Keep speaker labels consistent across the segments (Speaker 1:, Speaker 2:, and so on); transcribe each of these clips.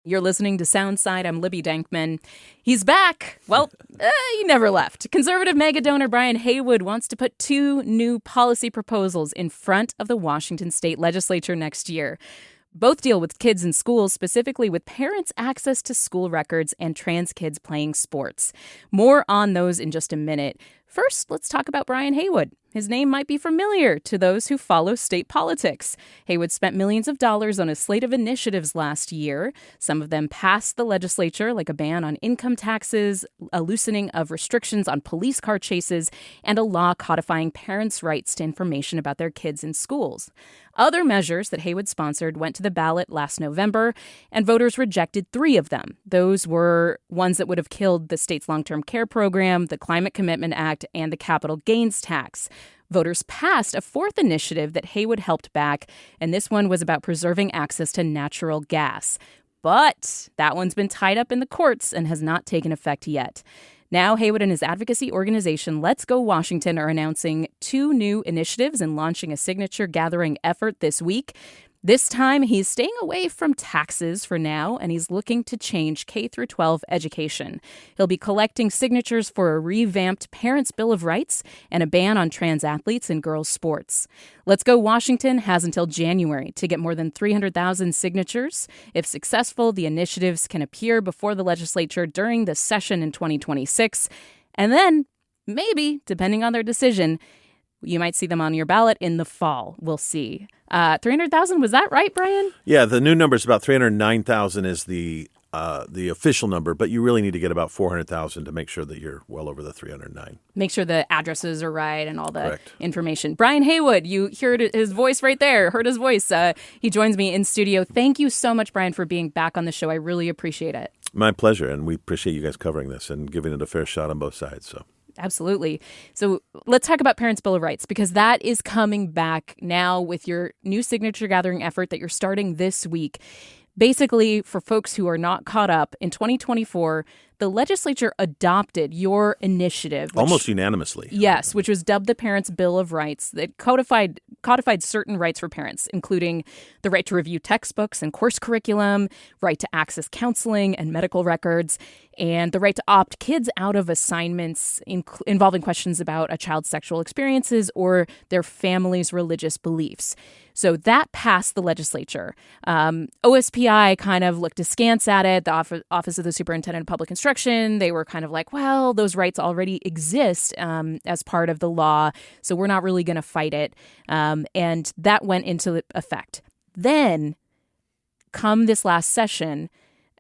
Speaker 1: You're listening to Soundside. I'm Libby Dankman. He's back. Well, he never left. Conservative megadonor Brian Heywood wants to put 2 new policy proposals in front of the Washington state legislature next year. Both deal with kids in schools, specifically with parents' access to school records and trans kids playing sports. More on those in just a minute. First, let's talk about Brian Heywood. His name might be familiar to those who follow state politics. Heywood spent millions of dollars on a slate of initiatives last year. Some of them passed the legislature, like a ban on income taxes, a loosening of restrictions on police car chases, and a law codifying parents' rights to information about their kids in schools. Other measures that Heywood sponsored went to the ballot last November, and voters rejected 3 of them. Those were ones that would have killed the state's long-term care program, the Climate Commitment Act, and the capital gains tax. Voters passed a 4th initiative that Heywood helped back, and this one was about preserving access to natural gas. But that one's been tied up in the courts and has not taken effect yet. Now, Heywood and his advocacy organization, Let's Go Washington, are announcing 2 new initiatives and launching a signature gathering effort this week. This time, he's staying away from taxes for now, and he's looking to change K-12 education. He'll be collecting signatures for a revamped Parents' Bill of Rights and a ban on trans athletes in girls' sports. Let's Go Washington has until January to get more than 300,000 signatures. If successful, the initiatives can appear before the legislature during the session in 2026. And then, maybe, depending on their decision, you might see them on your ballot in the fall. We'll see. 300,000, was that right, Brian?
Speaker 2: Yeah, the new number is about 309,000 is the official number, but you really need to get about 400,000 to make sure that you're well over the 309.
Speaker 1: Make sure the addresses are right and all the
Speaker 2: Correct.
Speaker 1: information. Brian Heywood, you heard his voice right there, heard his voice. He joins me in studio. Thank you so much, Brian, for being back on the show. I really appreciate it.
Speaker 2: My pleasure, and we appreciate you guys covering this and giving it a fair shot on both sides. So.
Speaker 1: Absolutely. So let's talk about Parents' Bill of Rights, because that is coming back now with your new signature gathering effort that you're starting this week. Basically, for folks who are not caught up, in 2024, the legislature adopted your initiative.
Speaker 2: Almost unanimously.
Speaker 1: Yes, which was dubbed the Parents' Bill of Rights that codified certain rights for parents, including the right to review textbooks and course curriculum, right to access counseling and medical records, and the right to opt kids out of assignments involving questions about a child's sexual experiences or their family's religious beliefs. So that passed the legislature. OSPI kind of looked askance at it, the Office of the Superintendent of Public Instruction. They were kind of like, well, those rights already exist as part of the law, so we're not really going to fight it. And that went into effect. Then, come this last session,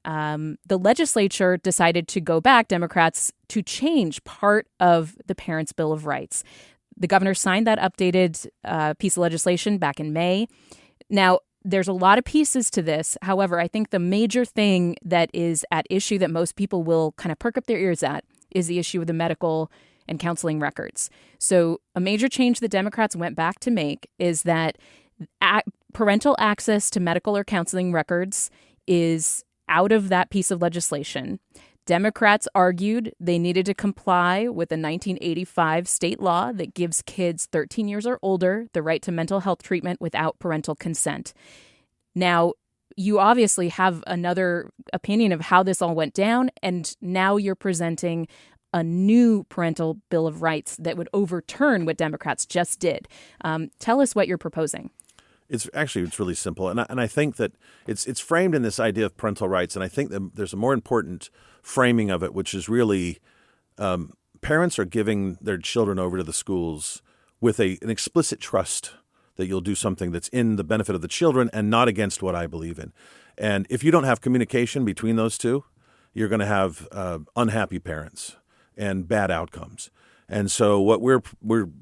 Speaker 1: the legislature decided to go back, Democrats, to change part of the Parents' Bill of Rights. The governor signed that updated piece of legislation back in May. Now, there's a lot of pieces to this. However, I think the major thing that is at issue that most people will kind of perk up their ears at is the issue of the medical and counseling records. So a major change that Democrats went back to make is that parental access to medical or counseling records is out of that piece of legislation. Democrats argued they needed to comply with a 1985 state law that gives kids 13 years or older the right to mental health treatment without parental consent. Now, you obviously have another opinion of how this all went down, and now you're presenting a new parental bill of rights that would overturn what Democrats just did. Tell us what you're proposing.
Speaker 2: It's really simple, and I think that it's framed in this idea of parental rights, and I think that there's a more important framing of it, which is really parents are giving their children over to the schools with an explicit trust that you'll do something that's in the benefit of the children and not against what I believe in. And if you don't have communication between those two, you're going to have unhappy parents and bad outcomes. And so what we're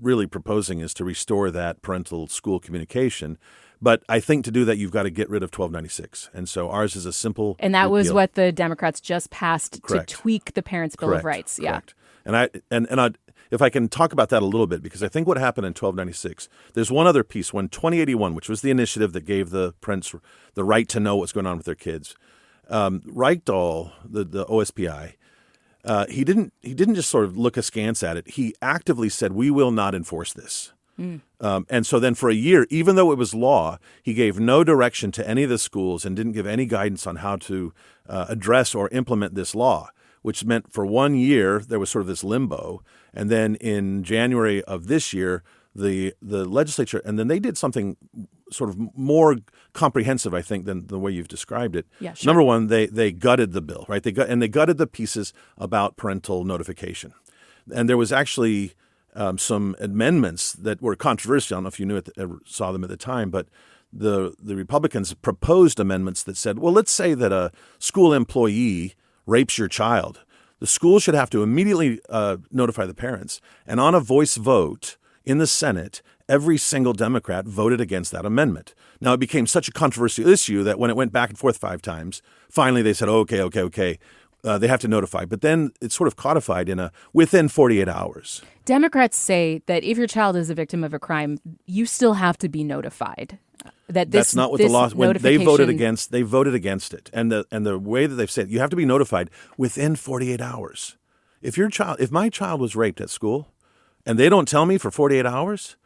Speaker 2: really proposing is to restore that parental school communication. But I think to do that, you've got to get rid of 1296. And so ours is a simple
Speaker 1: And that was
Speaker 2: deal.
Speaker 1: what the Democrats just passed.
Speaker 2: Correct.
Speaker 1: To tweak the Parents' Bill of Rights.
Speaker 2: Correct. Yeah. And if I can talk about that a little bit, because I think what happened in 1296, there's one other piece, when 2081, which was the initiative that gave the parents the right to know what's going on with their kids. Reichdahl, the OSPI, he didn't just sort of look askance at it. He actively said, we will not enforce this. And so then for a year, even though it was law, he gave no direction to any of the schools and didn't give any guidance on how to address or implement this law, which meant for 1 year there was sort of this limbo. And then in January of this year, the legislature, and then they did something sort of more comprehensive, I think, than the way you've described it.
Speaker 1: Yeah, sure.
Speaker 2: Number one, they gutted the bill, right? They gutted the pieces about parental notification. And there was actually some amendments that were controversial. I don't know if you knew it, ever saw them at the time, but the Republicans proposed amendments that said, well, let's say that a school employee rapes your child. The school should have to immediately notify the parents. And on a voice vote in the Senate, every single Democrat voted against that amendment. Now, it became such a controversial issue that when it went back and forth 5 times, finally they said, okay. They have to notify. But then it's sort of codified in within 48 hours.
Speaker 1: Democrats say that if your child is a victim of a crime, you still have to be notified. That's not what the law. When they voted against it, and the way that they've said you have to be notified within 48 hours. If my child was raped at school, and they don't tell me for 48 hours,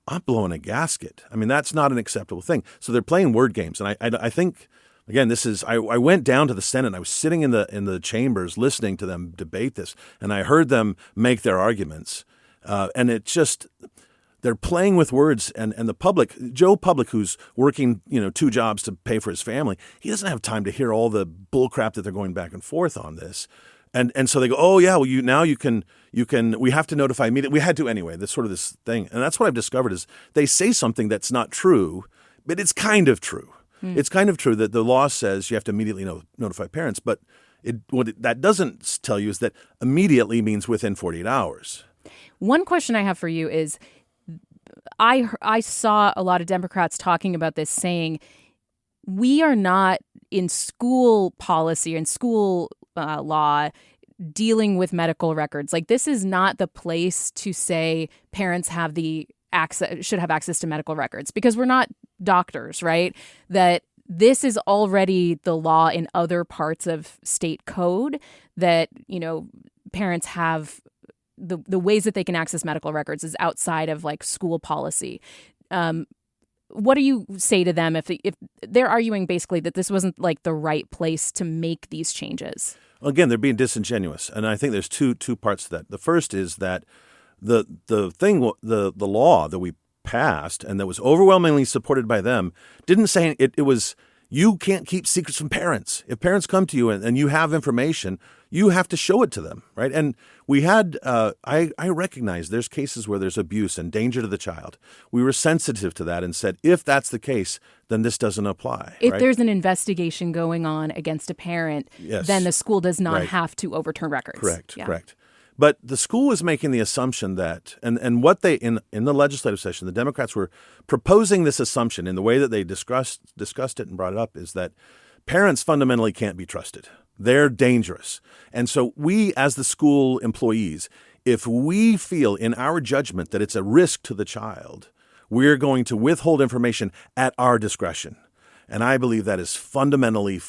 Speaker 1: I'm blowing a gasket. I mean, that's not an acceptable thing. So they're playing word games, and I think. Again, I went down to the Senate and I was sitting in the chambers listening to them debate this, and I heard them make their arguments. And it just, they're playing with words, and the public, Joe Public, who's working 2 jobs to pay for his family, he doesn't have time to hear all the bull crap that they're going back and forth on this. And so they go, oh yeah, well you can we have to notify immediately. We had to anyway. That's sort of this thing. And that's what I've discovered is they say something that's not true, but it's kind of true. It's kind of true that the law says you have to immediately notify parents, but that doesn't tell you is that immediately means within 48 hours. One question I have for you is I saw a lot of Democrats talking about this, saying we are not in school policy and school law dealing with medical records. Like, this is not the place to say parents should have access to medical records, because we're not doctors, right? That this is already the law in other parts of state code, that, parents have the ways that they can access medical records is outside of like school policy. What do you say to them if they're arguing basically that this wasn't like the right place to make these changes?
Speaker 2: Again, they're being disingenuous, and I think there's two parts to that. The first is that the law that we passed and that was overwhelmingly supported by them didn't say it was you can't keep secrets from parents. If parents come to you and you have information, you have to show it to them, right? And we had I recognize there's cases where there's abuse and danger to the child. We were sensitive to that and said, if that's the case, then this doesn't apply.
Speaker 1: If
Speaker 2: right?
Speaker 1: there's an investigation going on against a parent, then the school does not have to overturn records.
Speaker 2: Correct. But the school was making the assumption that, and what they, in the legislative session, the Democrats were proposing this assumption in the way that they discussed it and brought it up, is that parents fundamentally can't be trusted. They're dangerous. And so we, as the school employees, if we feel in our judgment that it's a risk to the child, we're going to withhold information at our discretion. And I believe that is fundamentally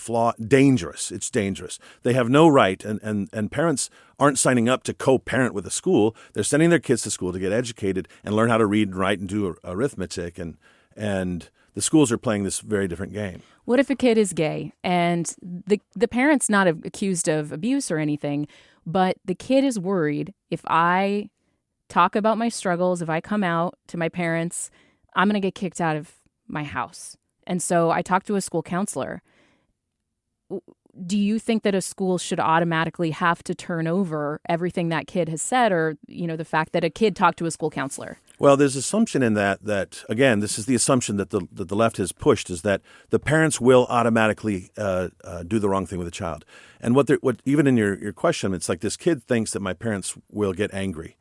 Speaker 2: dangerous. It's dangerous. They have no right, and parents aren't signing up to co-parent with a school. They're sending their kids to school to get educated and learn how to read and write and do arithmetic. And the schools are playing this very different game.
Speaker 1: What if a kid is gay and the parent's not accused of abuse or anything, but the kid is worried, if I talk about my struggles, if I come out to my parents, I'm going to get kicked out of my house. And so I talked to a school counselor. Do you think that a school should automatically have to turn over everything that kid has said, or, the fact that a kid talked to a school counselor?
Speaker 2: Well, there's assumption in that again, this is the assumption that the left has pushed, is that the parents will automatically do the wrong thing with the child. And what even in your question, it's like this kid thinks that my parents will get angry.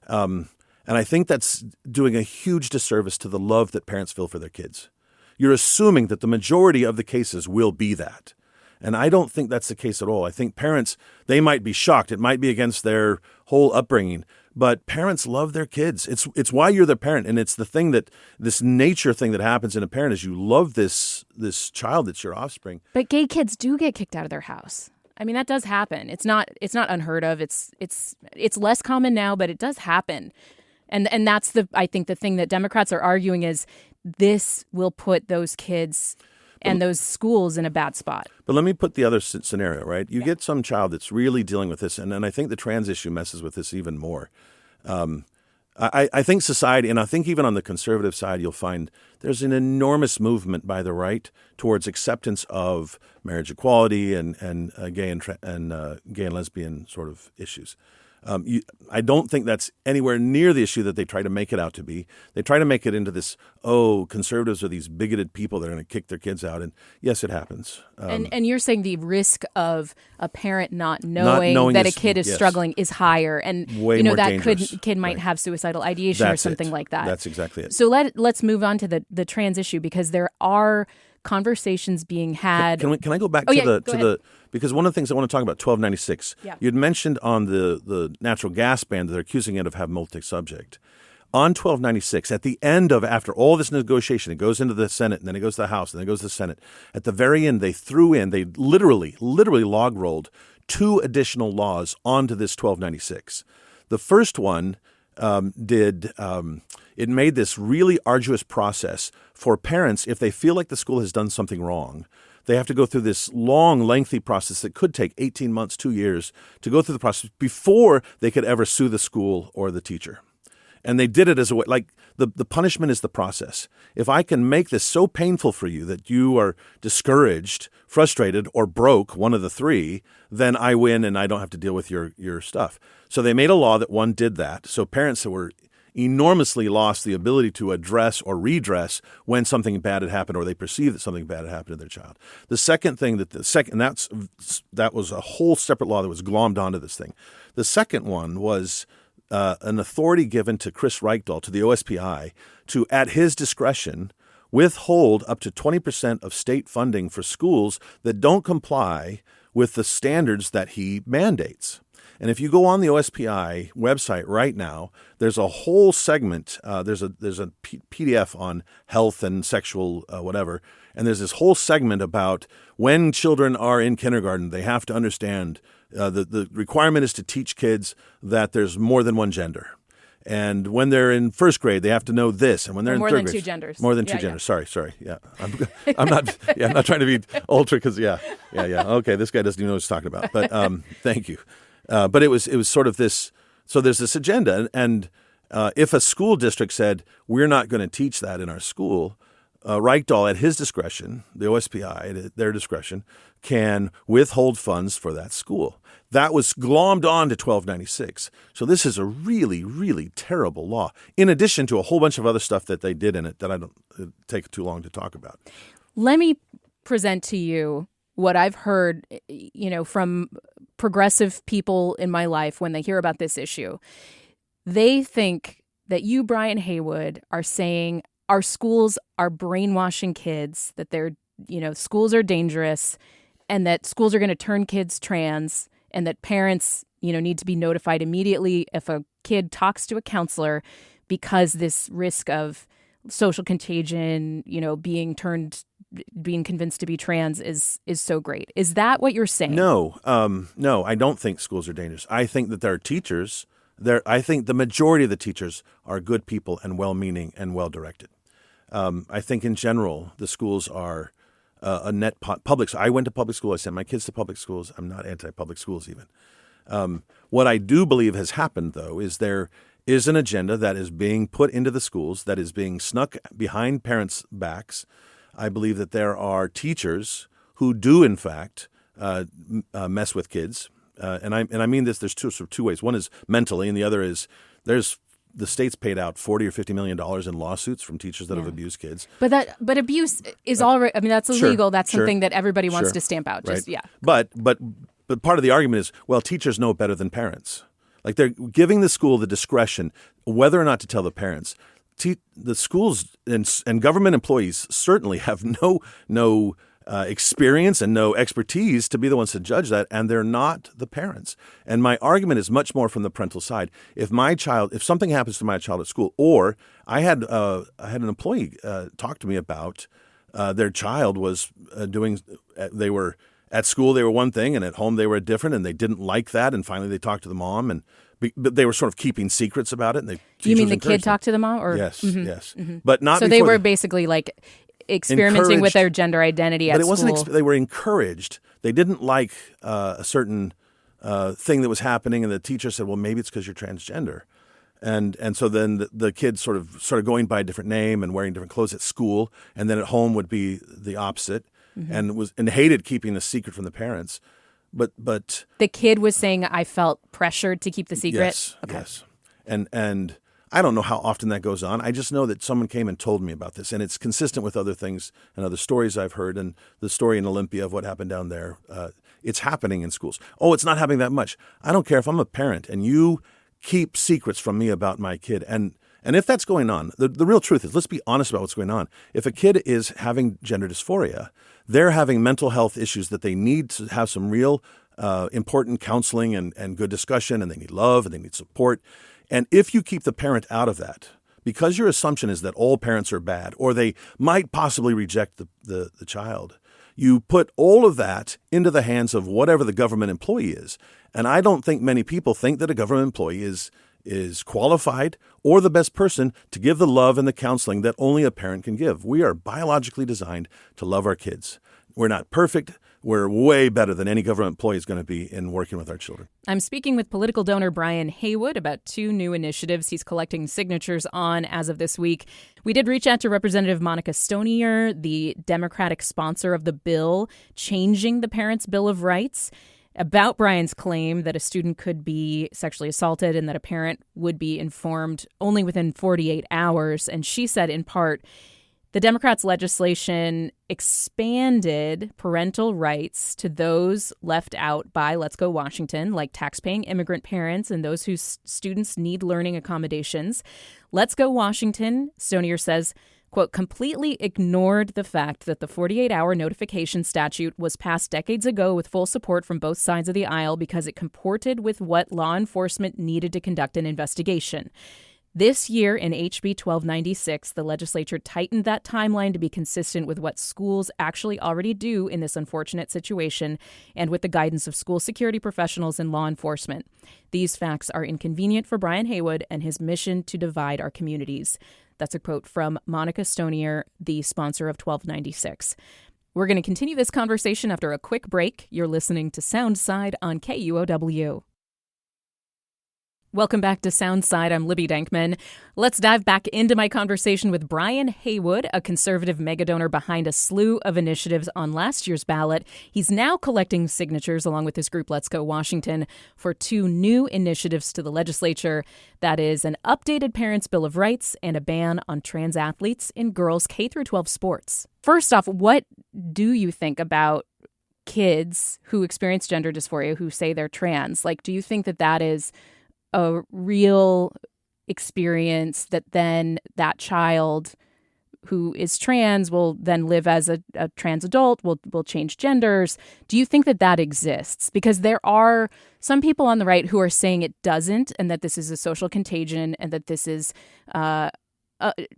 Speaker 2: And I think that's doing a huge disservice to the love that parents feel for their kids. You're assuming that the majority of the cases will be that. And I don't think that's the case at all. I think parents, they might be shocked. It might be against their whole upbringing. But parents love their kids. It's why you're the parent. And it's the thing this nature thing that happens in a parent is you love this child that's your offspring.
Speaker 1: But gay kids do get kicked out of their house. I mean, that does happen. It's not unheard of. It's less common now, but it does happen. And that's I think the thing that Democrats are arguing is this will put those kids and those schools in a bad spot.
Speaker 2: But let me put the other scenario, right? You get some child that's really dealing with this, and I think the trans issue messes with this even more. I think society, and I think even on the conservative side, you'll find there's an enormous movement by the right towards acceptance of marriage equality and gay and lesbian sort of issues. I don't think that's anywhere near the issue that they try to make it out to be. They try to make it into this, conservatives are these bigoted people that are going to kick their kids out. And yes, it happens.
Speaker 1: And you're saying the risk of a parent not knowing that a kid is struggling is higher. And
Speaker 2: way more
Speaker 1: that
Speaker 2: dangerous.
Speaker 1: kid might have suicidal ideation or something like that.
Speaker 2: That's exactly it.
Speaker 1: So let's move on to the trans issue, because there are conversations being had.
Speaker 2: Can I go back because one of the things I want to talk about, 1296, you'd mentioned on the natural gas ban that they're accusing it of having multi-subject. On 1296, at the end of, after all this negotiation, it goes into the Senate, and then it goes to the House, and then it goes to the Senate. At the very end, they literally log rolled 2 additional laws onto this 1296. The first one it made this really arduous process for parents. If they feel like the school has done something wrong, they have to go through this long, lengthy process that could take 18 months, 2 years to go through the process before they could ever sue the school or the teacher. And they did it as a way, like the punishment is the process. If I can make this so painful for you that you are discouraged, frustrated, or broke, one of the 3, then I win and I don't have to deal with your stuff. So they made a law that one did that. So parents that were enormously lost the ability to address or redress when something bad had happened or they perceive that something bad had happened to their child. The second thing that was a whole separate law that was glommed onto this thing. The second one was an authority given to Chris Reichdahl, to the OSPI, to, at his discretion, withhold up to 20% of state funding for schools that don't comply with the standards that he mandates. And if you go on the OSPI website right now, there's a whole segment. There's a PDF on health and sexual whatever, and there's this whole segment about when children are in kindergarten, they have to understand the requirement is to teach kids that there's more than one gender. And when they're in first grade, they have to know this. And when they're in third grade,
Speaker 1: more than 2 genders.
Speaker 2: More than 2 genders. Sorry. Yeah, I'm not. Yeah, I'm not trying to be ultra because yeah. Okay, this guy doesn't even know what he's talking about. But thank you. But it was sort of this. So there's this agenda, and if a school district said we're not going to teach that in our school, Reichdahl, at his discretion, the OSPI, at their discretion, can withhold funds for that school. That was glommed on to 1296. So this is a really, really terrible law, in addition to a whole bunch of other stuff that they did in it that I don't take too long to talk about.
Speaker 1: Let me present to you what I've heard, from progressive people in my life when they hear about this issue. They think that you, Brian Heywood, are saying our schools are brainwashing kids, that schools are dangerous, and that schools are going to turn kids trans, and that parents, need to be notified immediately if a kid talks to a counselor, because this risk of social contagion, being convinced to be trans is so great. Is that what you're saying?
Speaker 2: No, I don't think schools are dangerous. I think that there are teachers. I think the majority of the teachers are good people and well-meaning and well-directed. I think in general the schools are a net public. I went to public school. I sent my kids to public schools. I'm not anti-public schools even. What I do believe has happened, though, is there is an agenda that is being put into the schools that is being snuck behind parents' backs. I believe that there are teachers who do, in fact, mess with kids. And I mean this. There's two ways. One is mentally, and the other is the state's paid out $40 or $50 million in lawsuits from teachers that have abused kids.
Speaker 1: But abuse is already. I mean, that's illegal. That's something that everybody wants to stamp out.
Speaker 2: Right. But part of the argument is, well, teachers know better than parents. Like, they're giving the school the discretion whether or not to tell the parents. The schools and government employees certainly have no experience and no expertise to be the ones to judge that, and they're not the parents. And my argument is much more from the parental side. If something happens to my child at school, or I had an employee talk to me about their child was they were at school they were one thing, and at home they were different, and they didn't like that. And finally they talked to the mom, and but they were sort of keeping secrets about it. And
Speaker 1: you mean the kid talked to the mom? Or?
Speaker 2: Yes, yes. But not.
Speaker 1: So they were basically like experimenting with their gender identity at
Speaker 2: school. But it
Speaker 1: wasn't.
Speaker 2: They were encouraged. They didn't like a certain thing that was happening, and the teacher said, "Well, maybe it's because you're transgender." And so then the kids sort of started going by a different name and wearing different clothes at school, and then at home would be the opposite, and hated keeping the secret from the parents. But
Speaker 1: the kid was saying, "I felt pressured to keep the secret."
Speaker 2: Yes, okay. Yes, and I don't know how often that goes on. I just know that someone came and told me about this, and it's consistent with other things and other stories I've heard, and the story in Olympia of what happened down there. It's happening in schools. Oh, it's not happening that much. I don't care if I'm a parent and you keep secrets from me about my kid. And if that's going on, the real truth is, let's be honest about what's going on. If a kid is having gender dysphoria, they're having mental health issues that they need to have some real important counseling and good discussion, and they need love and they need support. And if you keep the parent out of that, because your assumption is that all parents are bad or they might possibly reject the child, you put all of that into the hands of whatever the government employee is. And I don't think many people think that a government employee is qualified or the best person to give the love and the counseling that only a parent can give. We are biologically designed to love our kids. We're not perfect. We're way better than any government employee is going to be in working with our children.
Speaker 1: I'm speaking with political donor Brian Heywood about 2 new initiatives he's collecting signatures on as of this week. We did reach out to Representative Monica Stonier, the Democratic sponsor of the bill changing the Parents' Bill of Rights, about Brian's claim that a student could be sexually assaulted and that a parent would be informed only within 48 hours. And she said, in part, the Democrats' legislation expanded parental rights to those left out by Let's Go Washington, like taxpaying immigrant parents and those whose students need learning accommodations. Let's Go Washington, Stonier says, quote, completely ignored the fact that the 48-hour notification statute was passed decades ago with full support from both sides of the aisle because it comported with what law enforcement needed to conduct an investigation. This year in HB 1296, the legislature tightened that timeline to be consistent with what schools actually already do in this unfortunate situation and with the guidance of school security professionals and law enforcement. These facts are inconvenient for Brian Heywood and his mission to divide our communities. That's a quote from Monica Stonier, the sponsor of 1296. We're going to continue this conversation after a quick break. You're listening to Soundside on KUOW. Welcome back to Soundside. I'm Libby Dankman. Let's dive back into my conversation with Brian Heywood, a conservative megadonor behind a slew of initiatives on last year's ballot. He's now collecting signatures along with his group Let's Go Washington for 2 new initiatives to the legislature. That is an updated Parents' Bill of Rights and a ban on trans athletes in girls K-12 sports. First off, what do you think about kids who experience gender dysphoria who say they're trans? Like, do you think that that is a real experience that then that child who is trans will then live as a trans adult, will change genders? Do you think that that exists? Because there are some people on the right who are saying it doesn't, and that this is a social contagion, and that this is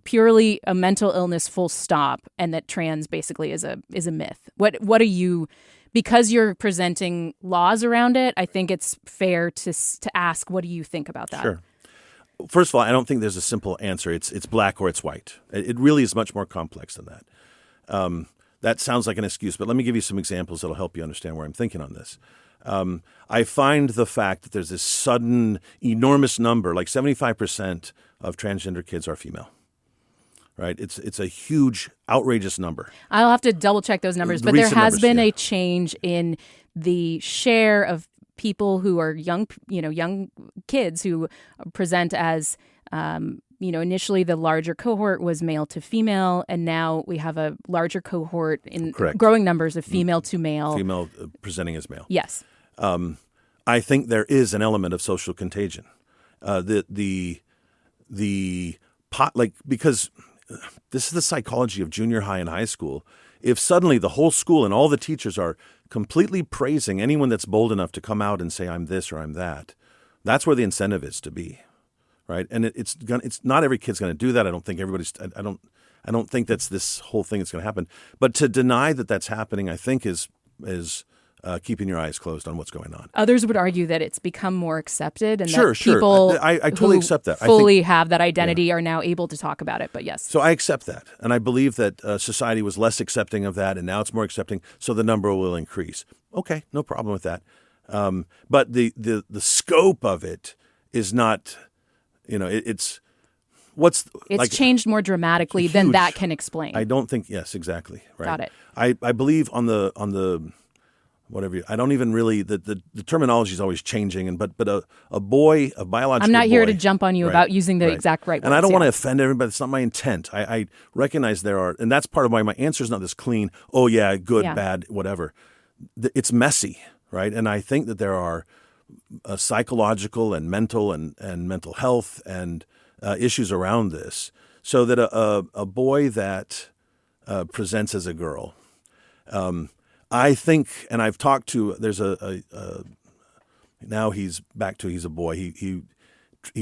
Speaker 1: purely a mental illness, full stop, and that trans basically is a myth. What are you? Because you're presenting laws around it, I think it's fair to ask, what do you think about that?
Speaker 2: Sure. First of all, I don't think there's a simple answer. It's black or it's white. It really is much more complex than that. That sounds like an excuse, but let me give you some examples that'll help you understand where I'm thinking on this. I find the fact that there's this sudden, enormous number, like 75% of transgender kids are female. Right, it's a huge, outrageous number.
Speaker 1: I'll have to double check those numbers, but there has been a change in the share of people who are young kids who present as, initially the larger cohort was male to female, and now we have a larger cohort in growing numbers of female to male. Female
Speaker 2: presenting as male.
Speaker 1: Yes.
Speaker 2: I think there is an element of social contagion. Because this is the psychology of junior high and high school. If suddenly the whole school and all the teachers are completely praising anyone that's bold enough to come out and say, I'm this or I'm that, that's where the incentive is to be, right? And it's not every kid's going to do that. I don't think I don't think that's this whole thing that's going to happen. But to deny that that's happening, I think is keeping your eyes closed on what's going on.
Speaker 1: Others would argue that it's become more accepted and
Speaker 2: Sure.
Speaker 1: that people
Speaker 2: I totally
Speaker 1: who
Speaker 2: accept that.
Speaker 1: fully have that identity are now able to talk about it. But yes.
Speaker 2: So I accept that. And I believe that society was less accepting of that, and now it's more accepting, so the number will increase. Okay, no problem with that. But the scope of it is not, it's
Speaker 1: changed more dramatically than that can explain.
Speaker 2: I don't think, yes, exactly. Right.
Speaker 1: Got it.
Speaker 2: I believe on the whatever, I don't even really, the terminology is always changing, but a boy, a biological
Speaker 1: I'm not here
Speaker 2: boy,
Speaker 1: to jump on you about using the exact right words.
Speaker 2: And I don't want to offend everybody. It's not my intent. I recognize there are, and that's part of why my answer is not this clean, oh yeah, good, bad, whatever. It's messy, right? And I think that there are psychological and mental and mental health and issues around this, so that a boy that presents as a girl, I think, and I've talked to, there's now he's a boy. He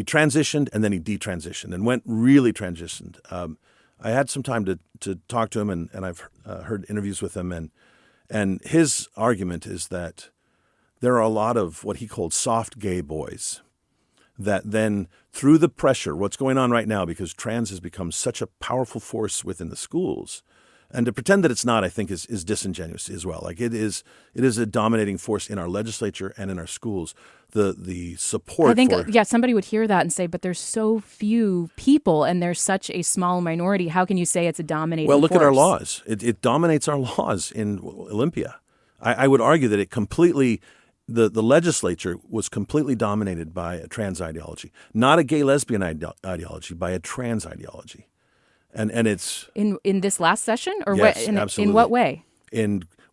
Speaker 2: transitioned and then he detransitioned and went really transitioned. I had some time to talk to him, and I've heard interviews with him, and his argument is that there are a lot of what he called soft gay boys that then, through the pressure, what's going on right now, because trans has become such a powerful force within the schools, and to pretend that it's not, I think, is disingenuous as well. Like it is a dominating force in our legislature and in our schools. The support.
Speaker 1: I think somebody would hear that and say, but there's so few people and there's such a small minority. How can you say it's a dominating force?
Speaker 2: Well, look at our laws. It dominates our laws in Olympia. I would argue that it completely. The legislature was completely dominated by a trans ideology, not a gay lesbian ideology, by a trans ideology. And it's
Speaker 1: in this last session, or
Speaker 2: yes,
Speaker 1: absolutely. In what way?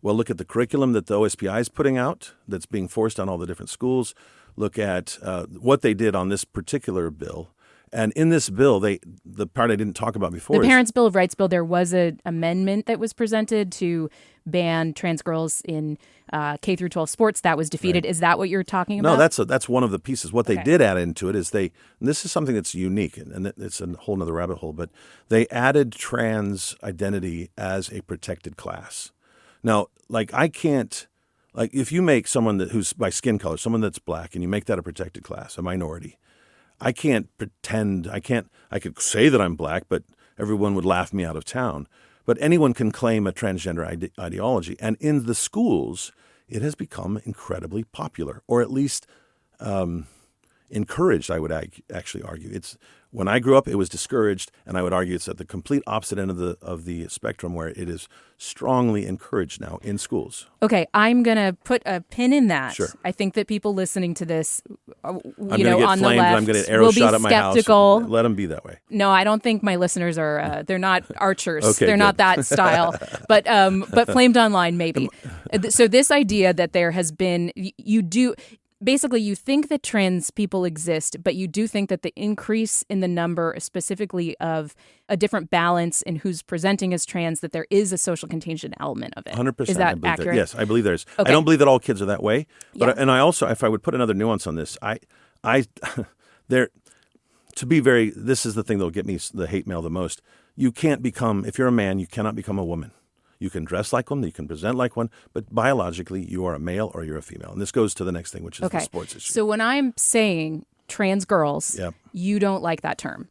Speaker 2: Look at the curriculum that the OSPI is putting out that's being forced on all the different schools. Look at what they did on this particular bill. And in this bill, the part I didn't talk about before,
Speaker 1: the Parents' Bill of Rights bill, there was an amendment that was presented to ban trans girls in K-12 sports. That was defeated. Right. Is that what you're talking about?
Speaker 2: No, that's one of the pieces. What they did add into it is and this is something that's unique, and it's a whole nother rabbit hole, but they added trans identity as a protected class. Now, if you make someone who's by skin color, someone that's black, and you make that a protected class, a minority, I can't pretend, I could say that I'm black, but everyone would laugh me out of town. But anyone can claim a transgender ideology. And in the schools, it has become incredibly popular, or at least encouraged, I would actually argue. When I grew up, it was discouraged, and I would argue it's at the complete opposite end of the spectrum, where it is strongly encouraged now in schools.
Speaker 1: Okay, I'm going to put a pin in that.
Speaker 2: Sure.
Speaker 1: I think that people listening to this,
Speaker 2: on the left,
Speaker 3: I'm
Speaker 2: going to arrow shot at my
Speaker 1: skeptical.
Speaker 2: House. Let them be that way.
Speaker 1: No, I don't think my listeners are. They're not archers.
Speaker 2: Okay,
Speaker 1: they're not that style. But flamed online maybe. So this idea that there has been, basically, you think that trans people exist, but you do think that the increase in the number, specifically of a different balance in who's presenting as trans, that there is a social containsion element of it.
Speaker 2: 100%.
Speaker 1: Is that accurate?
Speaker 2: Yes, I believe there is.
Speaker 1: Okay.
Speaker 2: I don't believe that all kids are that way. But and I also, if I would put another nuance on this, this is the thing that'll get me the hate mail the most. You can't become, if you're a man, you cannot become a woman. You can dress like one, you can present like one, but biologically you are a male or you're a female. And this goes to the next thing, which is the sports issue.
Speaker 1: So when I'm saying trans girls, you don't like that term.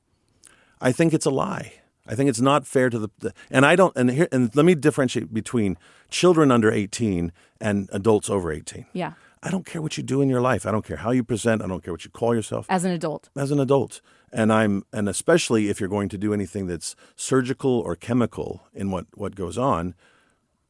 Speaker 2: I think it's a lie. I think it's not fair to and let me differentiate between children under 18 and adults over 18.
Speaker 1: Yeah.
Speaker 2: I don't care what you do in your life. I don't care how you present. I don't care what you call yourself.
Speaker 1: As an adult.
Speaker 2: And especially if you're going to do anything that's surgical or chemical in what goes on,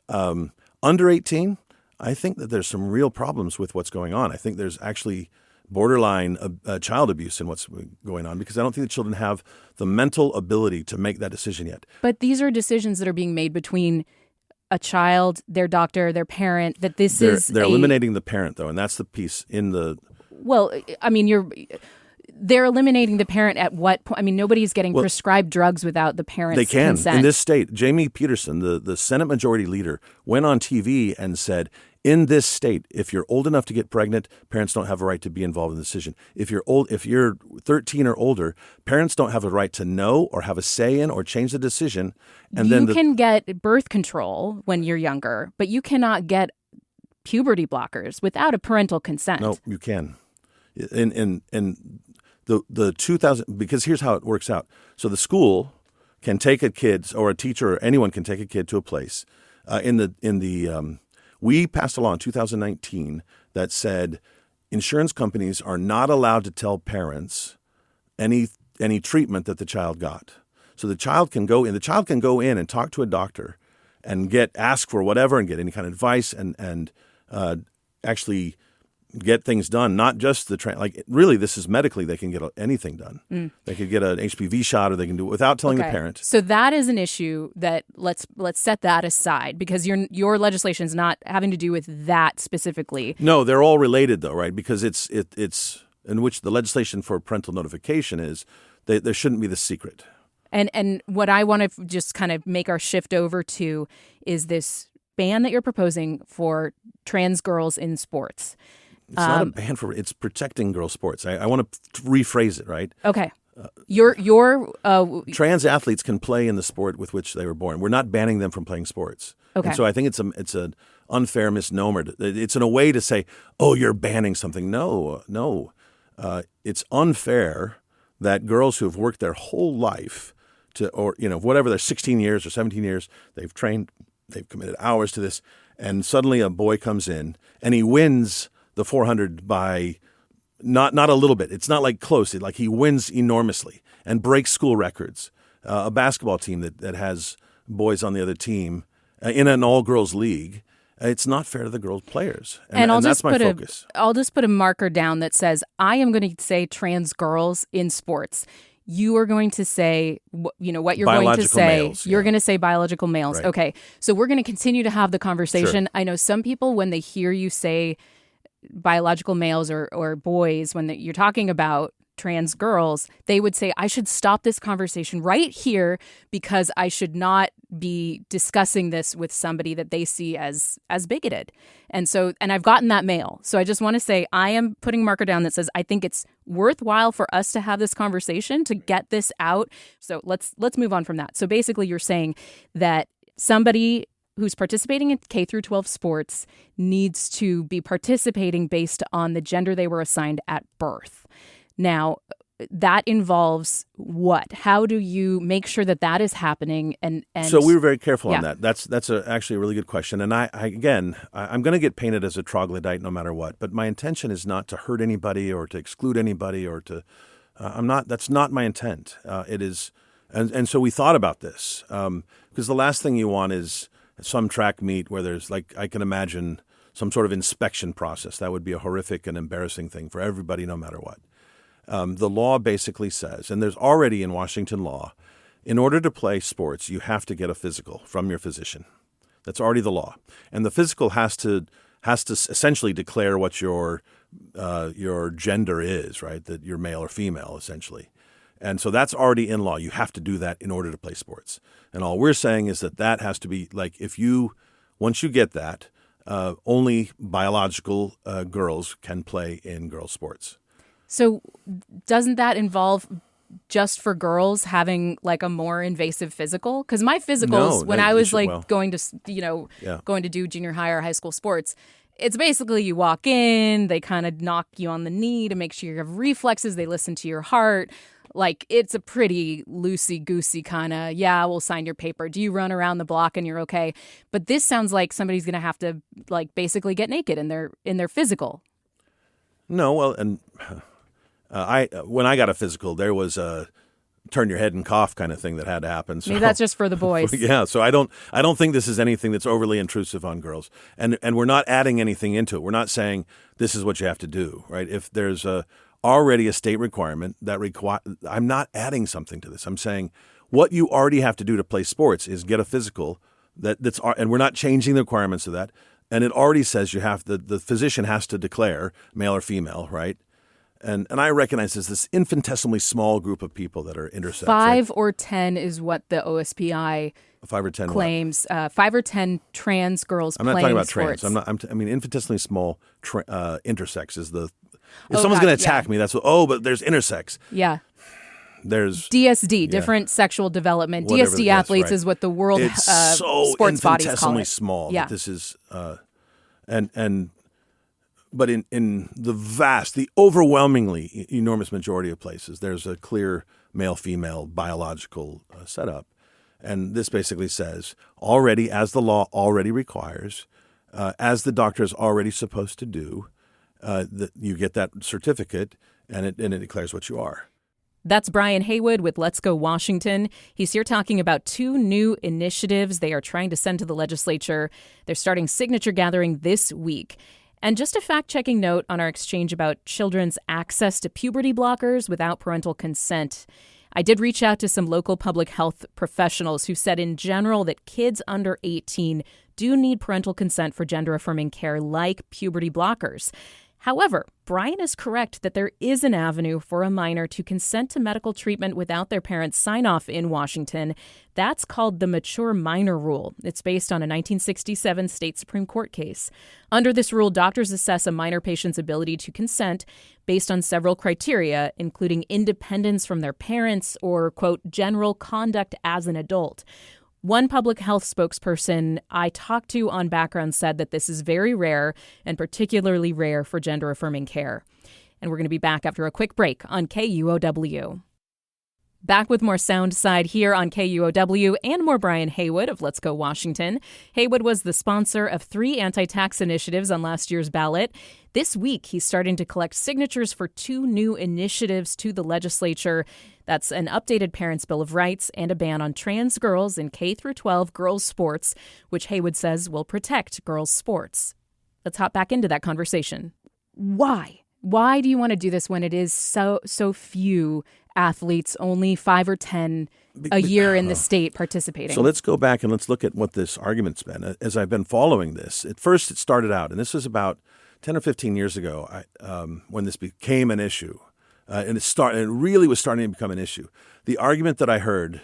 Speaker 2: under 18, I think that there's some real problems with what's going on. I think there's actually borderline child abuse in what's going on, because I don't think the children have the mental ability to make that decision yet.
Speaker 1: But these are decisions that are being made between a child, their doctor, their parent, that
Speaker 2: they're eliminating the parent, though, and that's the piece in the...
Speaker 1: Well, I mean, they're eliminating the parent at what point? I mean, nobody's getting prescribed drugs without the parent's consent.
Speaker 2: They can. In this state, Jamie Peterson, the Senate Majority Leader, went on TV and said, in this state, if you're old enough to get pregnant, parents don't have a right to be involved in the decision. If you're 13 or older, parents don't have a right to know or have a say in or change the decision. And
Speaker 1: you can get birth control when you're younger, but you cannot get puberty blockers without a parental consent.
Speaker 2: No, you can. In the 2000, because here's how it works out. So the school can take a kid, or a teacher, or anyone can take a kid to a place. We passed a law in 2019 that said insurance companies are not allowed to tell parents any treatment that the child got. So the child can go in and talk to a doctor and ask for whatever and get any kind of advice and actually get things done, not just really this is medically they can get anything done. They could get an HPV shot, or they can do it without telling the parent.
Speaker 1: So that is an issue that let's set that aside, because your legislation is not having to do with that specifically.
Speaker 2: No, they're all related though, right? Because it's in which the legislation for parental notification is there shouldn't be the secret.
Speaker 1: And what I want to just kind of make our shift over to is this ban that you're proposing for trans girls in sports.
Speaker 2: It's not a ban it's protecting girls' sports. I want to rephrase it, right?
Speaker 1: Okay. Your
Speaker 2: trans athletes can play in the sport with which they were born. We're not banning them from playing sports.
Speaker 1: Okay.
Speaker 2: And so I think it's an unfair misnomer. It's in a way to say, oh, you're banning something. No. It's unfair that girls who have worked their whole life whatever, they're 16 years or 17 years, they've trained, they've committed hours to this, and suddenly a boy comes in and he wins the 400 by not a little bit. It's not like close. Like he wins enormously and breaks school records. A basketball team that has boys on the other team in an all-girls league, it's not fair to the girls players. And that's my focus.
Speaker 1: I'll just put a marker down that says, I am going to say trans girls in sports. You are going to say, what you're going to say.
Speaker 2: Males,
Speaker 1: you're going to say biological males.
Speaker 2: Right.
Speaker 1: Okay. So we're going to continue to have the conversation.
Speaker 2: Sure.
Speaker 1: I know some people, when they hear you say biological males or boys, when you're talking about trans girls, they would say, I should stop this conversation right here because I should not be discussing this with somebody that they see as bigoted. And I've gotten that mail. So I just want to say I am putting a marker down that says I think it's worthwhile for us to have this conversation to get this out. So let's move on from that. So basically you're saying that somebody who's participating in K-12 sports needs to be participating based on the gender they were assigned at birth. Now, that involves what? How do you make sure that is happening? And
Speaker 2: so we were very careful on that. That's actually a really good question. And I'm going to get painted as a troglodyte no matter what. But my intention is not to hurt anybody or to exclude anybody or to. That's not my intent. It is, and so we thought about this because the last thing you want is some track meet where there's I can imagine some sort of inspection process. That would be a horrific and embarrassing thing for everybody, no matter what. The law basically says, and there's already in Washington law, in order to play sports, you have to get a physical from your physician. That's already the law. And the physical has to essentially declare what your gender is, right? That you're male or female, essentially. And so that's already in law. You have to do that in order to play sports. And all we're saying is that has to be once you get that, only biological girls can play in girls' sports.
Speaker 1: So doesn't that involve just for girls having a more invasive physical? Because my physicals, when I was going to do junior high or high school sports, it's basically you walk in, they kind of knock you on the knee to make sure you have reflexes. They listen to your heart. It's a pretty loosey-goosey kind of, we'll sign your paper. Do you run around the block and you're okay? But this sounds like somebody's going to have to basically get naked in their physical.
Speaker 2: No, well, and when I got a physical, there was a turn your head and cough kind of thing that had to happen. So,
Speaker 1: maybe that's just for the boys.
Speaker 2: Yeah, so I don't think this is anything that's overly intrusive on girls. And we're not adding anything into it. We're not saying this is what you have to do, right? If there's already a state requirement that I'm not adding something to this. I'm saying what you already have to do to play sports is get a physical and we're not changing the requirements of that. And it already says the physician has to declare male or female, right? And I recognize there's this infinitesimally small group of people that are intersex.
Speaker 1: 5 or 10 is what the OSPI
Speaker 2: 5 or 10
Speaker 1: claims. 5 or 10 trans girls
Speaker 2: playing
Speaker 1: playing
Speaker 2: I'm not talking about
Speaker 1: sports.
Speaker 2: trans. I mean, infinitesimally small intersex is the. If someone's going to attack me, that's what. Oh, but there's intersex.
Speaker 1: Yeah.
Speaker 2: There's
Speaker 1: DSD, different sexual development. DSD athletes is what the world
Speaker 2: it's so
Speaker 1: sports bodies call
Speaker 2: infinitesimally
Speaker 1: it.
Speaker 2: small.
Speaker 1: Yeah.
Speaker 2: That this is. But in the overwhelmingly enormous majority of places, there's a clear male-female biological setup. And this basically says, already, as the law already requires, as the doctor is already supposed to do, that you get that certificate, and it declares what you are.
Speaker 1: That's Brian Heywood with Let's Go Washington. He's here talking about two new initiatives they are trying to send to the legislature. They're starting signature gathering this week. And just a fact-checking note on our exchange about children's access to puberty blockers without parental consent. I did reach out to some local public health professionals who said in general that kids under 18 do need parental consent for gender-affirming care like puberty blockers. However, Brian is correct that there is an avenue for a minor to consent to medical treatment without their parents' sign-off in Washington. That's called the Mature Minor Rule. It's based on a 1967 state Supreme Court case. Under this rule, doctors assess a minor patient's ability to consent based on several criteria, including independence from their parents or, quote, general conduct as an adult. One public health spokesperson I talked to on background said that this is very rare and particularly rare for gender-affirming care. And we're going to be back after a quick break on KUOW. Back with more Sound Side here on KUOW and more Brian Heywood of Let's Go Washington. Heywood was the sponsor of 3 anti-tax initiatives on last year's ballot. This week, he's starting to collect signatures for 2 new initiatives to the legislature. That's an updated Parents' Bill of Rights and a ban on trans girls in K-12 girls' sports, which Heywood says will protect girls' sports. Let's hop back into that conversation. Why? Why do you want to do this when it is so few athletes, only 5 or 10 a year in the state participating?
Speaker 2: So let's go back and let's look at what this argument's been. As I've been following this, at first it started out, and this was about 10 or 15 years ago when this became an issue, and it really was starting to become an issue. The argument that I heard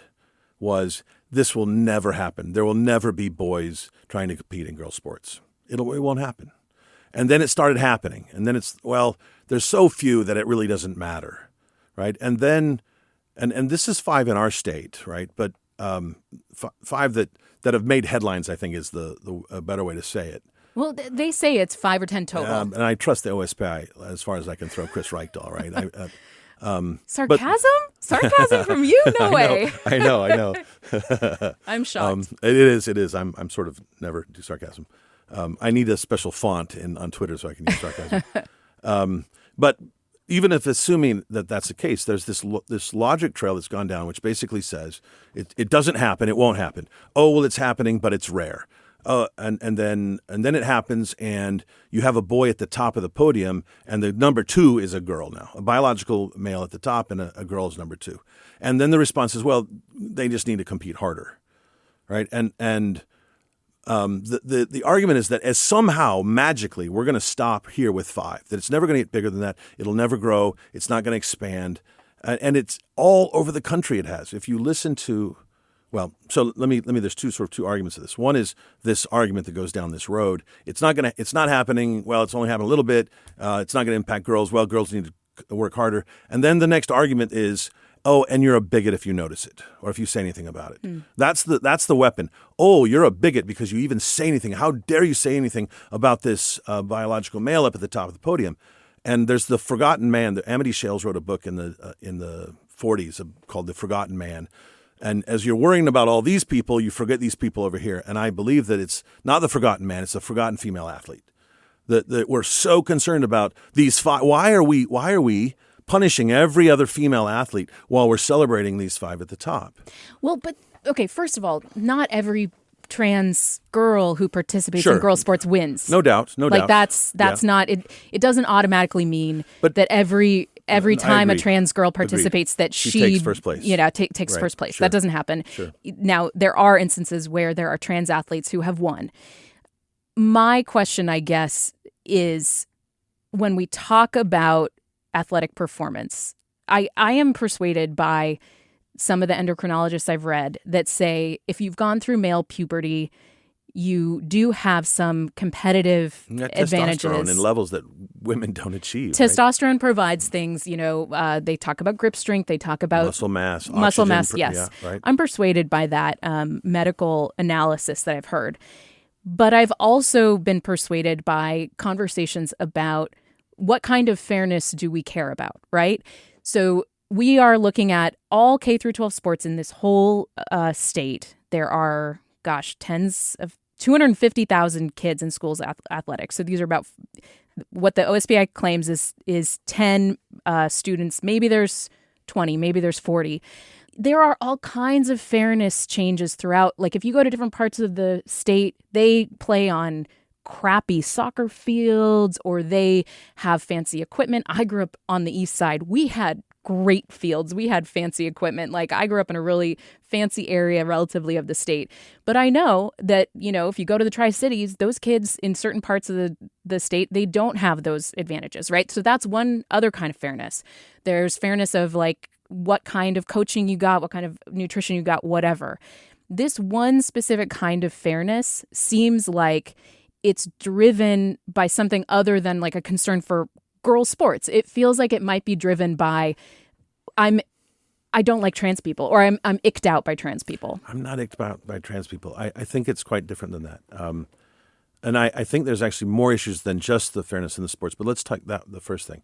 Speaker 2: was, this will never happen. There will never be boys trying to compete in girls' sports. It won't happen. And then it started happening. And then there's so few that it really doesn't matter. Right. And then and this is 5 in our state. Right. But 5 that have made headlines, I think, is a better way to say it.
Speaker 1: Well, they say it's 5 or 10 total.
Speaker 2: And I trust the OSPI as far as I can throw Chris Reichdahl. Right.
Speaker 1: Sarcasm? Sarcasm from you? No way.
Speaker 2: I know.
Speaker 1: I'm shocked.
Speaker 2: It is. I'm sort of never do sarcasm. I need a special font on Twitter so I can use sarcasm. But even if assuming that that's the case, there's this logic trail that's gone down, which basically says it doesn't happen, it won't happen. Oh, well, it's happening, but it's rare. And then it happens, and you have a boy at the top of the podium, and the number 2 is a girl now, a biological male at the top, and a girl is number 2. And then the response is, well, they just need to compete harder, right? And the argument is that as somehow magically we're going to stop here with 5, that it's never going to get bigger than that. It'll never grow. It's not going to expand. And it's all over the country it has. If you listen to, well, so let me, there's two arguments to this. One is this argument that goes down this road. It's not happening. Well, it's only happening a little bit. It's not going to impact girls. Well, girls need to work harder. And then the next argument is, oh, and you're a bigot if you notice it or if you say anything about it. That's the weapon. Oh, you're a bigot because you even say anything. How dare you say anything about this biological male up at the top of the podium? And there's the Forgotten Man. Amity Shales wrote a book in the 40s called The Forgotten Man. And as you're worrying about all these people, you forget these people over here. And I believe that it's not the forgotten man; it's the forgotten female athlete. That we're so concerned about these 5. Why are we punishing every other female athlete while we're celebrating these 5 at the top?
Speaker 1: Well, but okay, first of all, not every trans girl who participates in girls' sports wins.
Speaker 2: No doubt.
Speaker 1: Like that's not it. It doesn't automatically mean that every time a trans girl participates that she
Speaker 2: takes first place.
Speaker 1: Takes first place. Sure. That doesn't happen.
Speaker 2: Sure.
Speaker 1: Now, there are instances where there are trans athletes who have won. My question, I guess, is when we talk about athletic performance, I am persuaded by some of the endocrinologists I've read that say if you've gone through male puberty, you do have some competitive advantages.
Speaker 2: Testosterone in levels that women don't achieve.
Speaker 1: Testosterone provides things, they talk about grip strength, they talk about
Speaker 2: muscle mass,
Speaker 1: yes.
Speaker 2: Yeah, right.
Speaker 1: I'm persuaded by that medical analysis that I've heard. But I've also been persuaded by conversations about what kind of fairness do we care about, right? So we are looking at all K through 12 sports in this whole state. There are, tens of 250,000 kids in schools athletics. So these are about what the OSBI claims is 10 students. Maybe there's 20, maybe there's 40. There are all kinds of fairness changes throughout. Like if you go to different parts of the state, they play on crappy soccer fields or they have fancy equipment. I grew up on the east side. We had great fields. We had fancy equipment. Like I grew up in a really fancy area relatively of the state. But I know that, if you go to the Tri-Cities, those kids in certain parts of the state, they don't have those advantages, right? So that's one other kind of fairness. There's fairness of like what kind of coaching you got, what kind of nutrition you got, whatever. This one specific kind of fairness seems like it's driven by something other than like a concern for girls' sports. It feels like it might be driven by I don't like trans people, or I'm icked out by trans people.
Speaker 2: I'm not icked out by trans people. I think it's quite different than that. And I think there's actually more issues than just the fairness in the sports. But let's talk the first thing.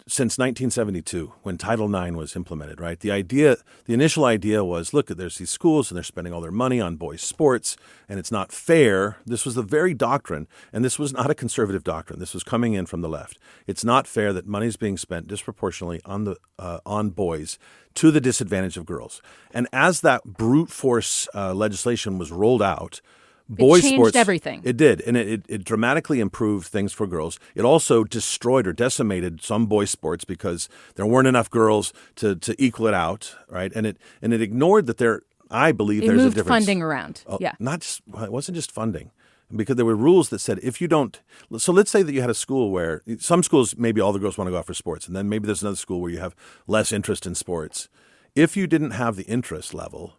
Speaker 2: Since 1972, when Title IX was implemented, right? The initial idea was, look, there's these schools and they're spending all their money on boys' sports, and it's not fair. This was the very doctrine, and this was not a conservative doctrine. This was coming in from the left. It's not fair that money is being spent disproportionately on boys to the disadvantage of girls. And as that brute force legislation was rolled out, boys'
Speaker 1: changed
Speaker 2: sports,
Speaker 1: everything.
Speaker 2: It did, and it dramatically improved things for girls. It also destroyed or decimated some boys' sports because there weren't enough girls to equal it out, right? And it ignored that I believe there's a difference.
Speaker 1: It moved funding around. Yeah,
Speaker 2: It wasn't just funding, because there were rules that said if you don't. So let's say that you had a school where some schools maybe all the girls want to go out for sports, and then maybe there's another school where you have less interest in sports. If you didn't have the interest level,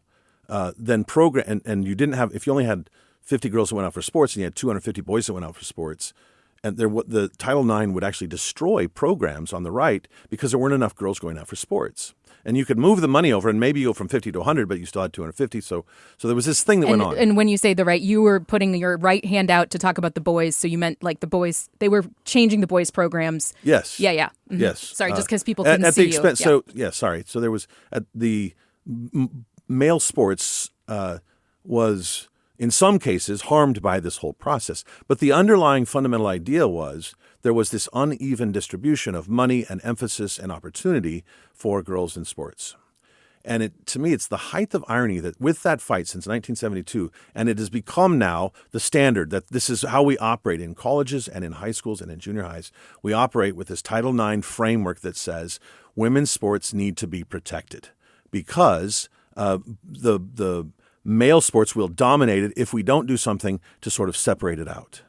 Speaker 2: then and you didn't have, if you only had 50 girls that went out for sports and you had 250 boys that went out for sports, and the Title IX would actually destroy programs on the right because there weren't enough girls going out for sports. And you could move the money over, and maybe you go from 50 to 100, but you still had 250. So there was this thing that went on.
Speaker 1: And when you say the right, you were putting your right hand out to talk about the boys. So you meant like the boys, they were changing the boys' programs.
Speaker 2: Yes.
Speaker 1: Yeah. Mm-hmm.
Speaker 2: Yes.
Speaker 1: Sorry, just because people couldn't
Speaker 2: at
Speaker 1: see
Speaker 2: the expense,
Speaker 1: you.
Speaker 2: Sorry. So there was the male sports was in some cases harmed by this whole process. But the underlying fundamental idea was there was this uneven distribution of money and emphasis and opportunity for girls in sports. And to me, it's the height of irony that with that fight since 1972, and it has become now the standard that this is how we operate in colleges and in high schools and in junior highs. We operate with this Title IX framework that says women's sports need to be protected because the male sports will dominate it if we don't do something to sort of separate it out.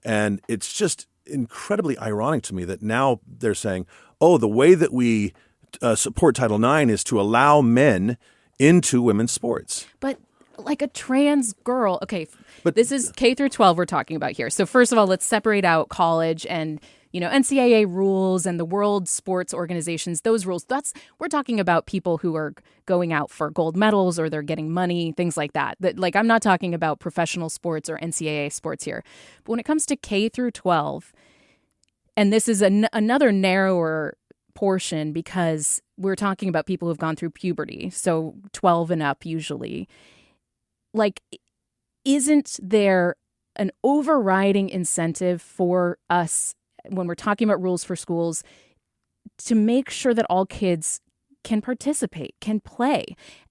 Speaker 2: And it's just incredibly ironic to me that now they're saying, the way that we support Title IX is to allow men into women's sports.
Speaker 1: But like a trans girl, okay, but this is K through 12 we're talking about here. So first of all, let's separate out college and NCAA rules and the world sports organizations, those rules. We're talking about people who are going out for gold medals or they're getting money, things like that. Like I'm not talking about professional sports or NCAA sports here. But when it comes to K through 12, and this is another narrower portion because we're talking about people who've gone through puberty, so 12 and up usually. Like, isn't there an overriding incentive for us when we're talking about rules for schools to make sure that all kids can participate, can play?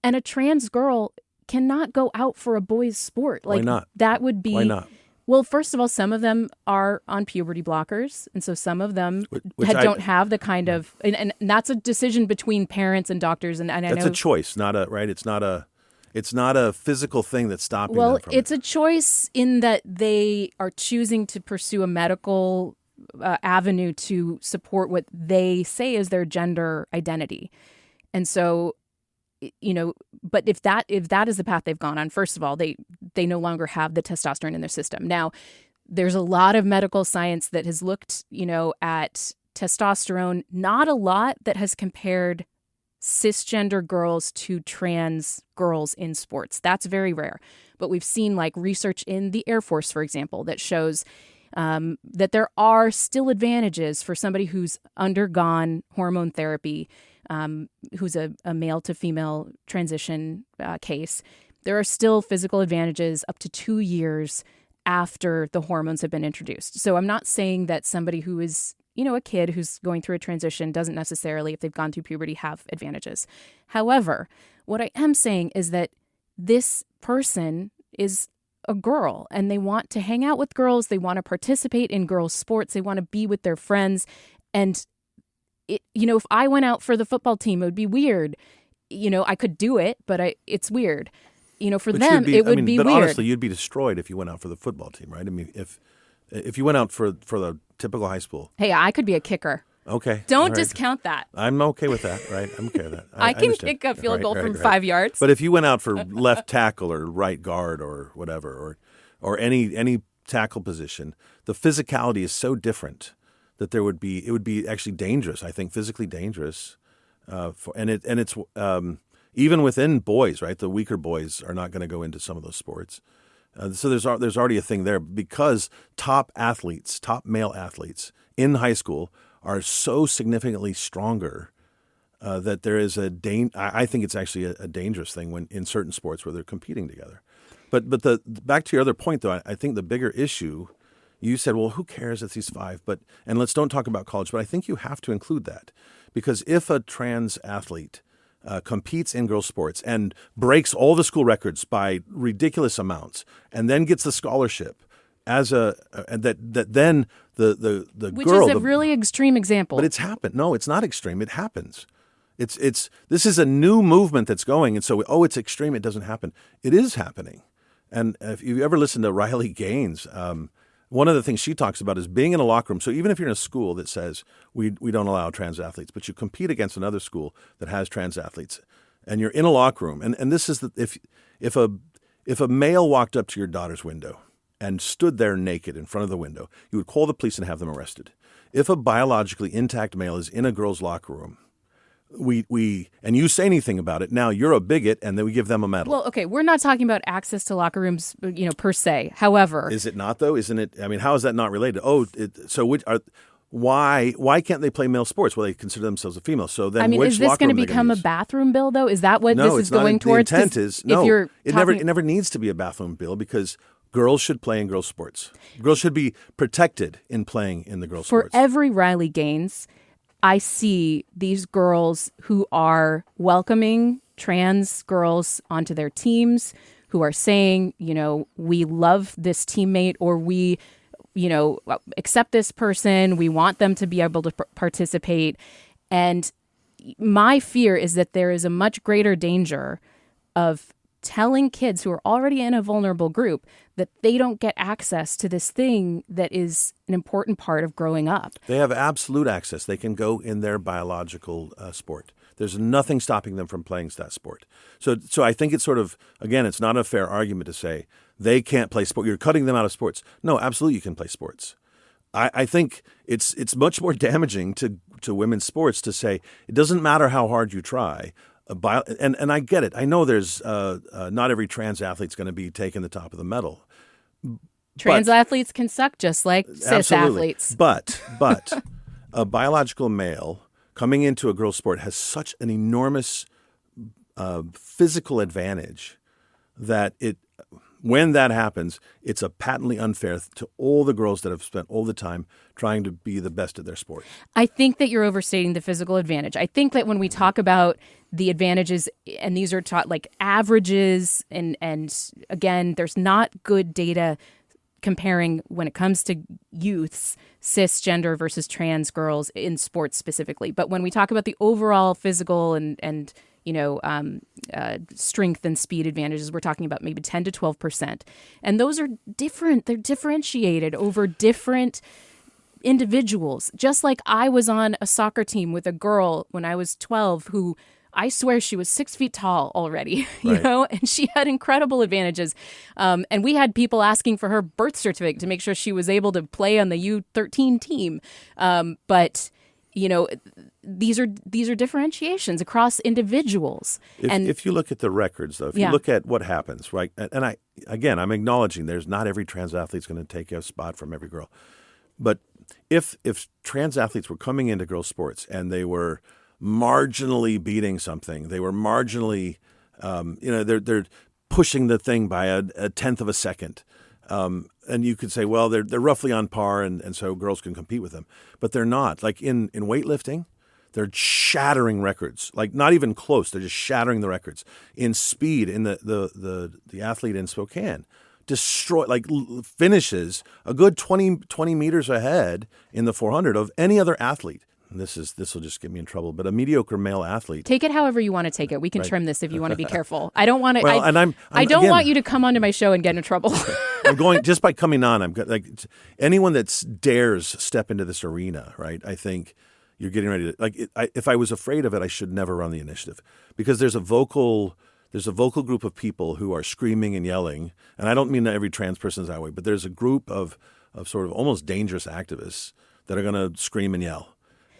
Speaker 1: And a trans girl cannot go out for a boys' sport. Like,
Speaker 2: why not?
Speaker 1: That would be...
Speaker 2: Why not?
Speaker 1: Well, first of all, some of them are on puberty blockers, and so some of them don't have the kind of... And that's a decision between parents and doctors, and I know...
Speaker 2: That's a choice, not a... Right? It's not a physical thing that's stopping them from
Speaker 1: it's a choice in that they are choosing to pursue a medical avenue to support what they say is their gender identity. And so, but if that is the path they've gone on, first of all, they no longer have the testosterone in their system. Now, there's a lot of medical science that has looked, at testosterone, not a lot that has compared cisgender girls to trans girls in sports. That's very rare. But we've seen like research in the Air Force, for example, that shows that there are still advantages for somebody who's undergone hormone therapy, who's a male to female transition case. There are still physical advantages up to 2 years after the hormones have been introduced. So I'm not saying that somebody who is, a kid who's going through a transition doesn't necessarily, if they've gone through puberty, have advantages. However, what I am saying is that this person is a girl and they want to hang out with girls. They want to participate in girls' sports. They want to be with their friends. And, if I went out for the football team, it would be weird. I could do it, but it's weird. For them, it would be
Speaker 2: but
Speaker 1: weird.
Speaker 2: Honestly, you'd be destroyed if you went out for the football team, right? I mean, if you went out for the typical high school.
Speaker 1: Hey, I could be a kicker.
Speaker 2: Okay.
Speaker 1: Don't
Speaker 2: right.
Speaker 1: discount that.
Speaker 2: I'm okay with that, right? I'm okay with that.
Speaker 1: I can
Speaker 2: understand.
Speaker 1: kick a field goal from
Speaker 2: right.
Speaker 1: 5 yards.
Speaker 2: But if you went out for left tackle or right guard or whatever, or any tackle position, the physicality is so different that it would be actually dangerous. I think physically dangerous, it's even within boys, right? The weaker boys are not going to go into some of those sports. So there's already a thing there because top male athletes in high school are so significantly stronger that there is I think it's actually a dangerous thing when in certain sports where they're competing together. But back to your other point, though, I think the bigger issue, you said, well, who cares if he's 5? And let's don't talk about college, but I think you have to include that because if a trans athlete competes in girls' sports and breaks all the school records by ridiculous amounts, and then gets the scholarship as that then the
Speaker 1: which
Speaker 2: girl,
Speaker 1: is a really extreme example.
Speaker 2: But it's happened. No, it's not extreme. It happens. This is a new movement that's going, and so it's extreme. It doesn't happen. It is happening. And if you ever listen to Riley Gaines, one of the things she talks about is being in a locker room. So even if you're in a school that says we don't allow trans athletes, but you compete against another school that has trans athletes, and you're in a locker room, and this is if a male walked up to your daughter's window and stood there naked in front of the window, you would call the police and have them arrested. If a biologically intact male is in a girl's locker room, and you say anything about it, now you're a bigot, and then we give them a medal.
Speaker 1: Well, okay, we're not talking about access to locker rooms, per se. However,
Speaker 2: is it not though? Isn't it? I mean, how is that not related? Why can't they play male sports? Well, they consider themselves a female. So then,
Speaker 1: is this going to become a bathroom bill though? Is that what this is going towards?
Speaker 2: The intent is no. It never needs to be a bathroom bill because girls should play in girls' sports. Girls should be protected in playing in the girls' sports.
Speaker 1: For every Riley Gaines, I see these girls who are welcoming trans girls onto their teams, who are saying, we love this teammate, or we, accept this person. We want them to be able to participate. And my fear is that there is a much greater danger of telling kids who are already in a vulnerable group that they don't get access to this thing that is an important part of growing up.
Speaker 2: They have absolute access. They can go in their biological sport. There's nothing stopping them from playing that sport. So I think it's sort of, again, it's not a fair argument to say they can't play sport. You're cutting them out of sports. No, absolutely you can play sports. I think it's much more damaging to women's sports to say it doesn't matter how hard you try. And I get it. I know there's not every trans athlete's going to be taking the top of the medal.
Speaker 1: Trans athletes can suck just like cis athletes.
Speaker 2: But a biological male coming into a girl's sport has such an enormous physical advantage that when that happens, it's a patently unfair to all the girls that have spent all the time trying to be the best at their sport.
Speaker 1: I think that you're overstating the physical advantage. I think that when we talk about the advantages, and these are taught like averages, and again, there's not good data comparing when it comes to youths, cisgender versus trans girls in sports specifically. But when we talk about the overall physical and strength and speed advantages, we're talking about maybe 10 to 12%. And those are different. They're differentiated over different individuals. Just like I was on a soccer team with a girl when I was 12 who I swear she was 6 feet tall already, and she had incredible advantages. And we had people asking for her birth certificate to make sure she was able to play on the U13 team. But these are differentiations across individuals.
Speaker 2: If you look at the records, though, if you look at what happens, right? And I'm acknowledging not every trans athlete's going to take a spot from every girl. But if trans athletes were coming into girls' sports and they were marginally beating something, they were marginally, they're pushing the thing by a tenth of a second. And you could say, well, they're roughly on par, and so girls can compete with them. But they're not. Like in weightlifting, they're shattering records. Like not even close. They're just shattering the records. In speed, in the athlete in Spokane, finishes a good 20 meters ahead in the 400 of any other athlete. This will just get me in trouble, but a mediocre male athlete.
Speaker 1: Take it however you want to take it. We can trim this if you want to be careful. I don't want to.
Speaker 2: Well,
Speaker 1: I don't want you to come onto my show and get in trouble.
Speaker 2: I'm going just by coming on. I'm like anyone that dares step into this arena, right? I think you're getting ready to if I was afraid of it, I should never run the initiative because there's a vocal group of people who are screaming and yelling, and I don't mean that every trans person is that way, but there's a group of sort of almost dangerous activists that are going to scream and yell.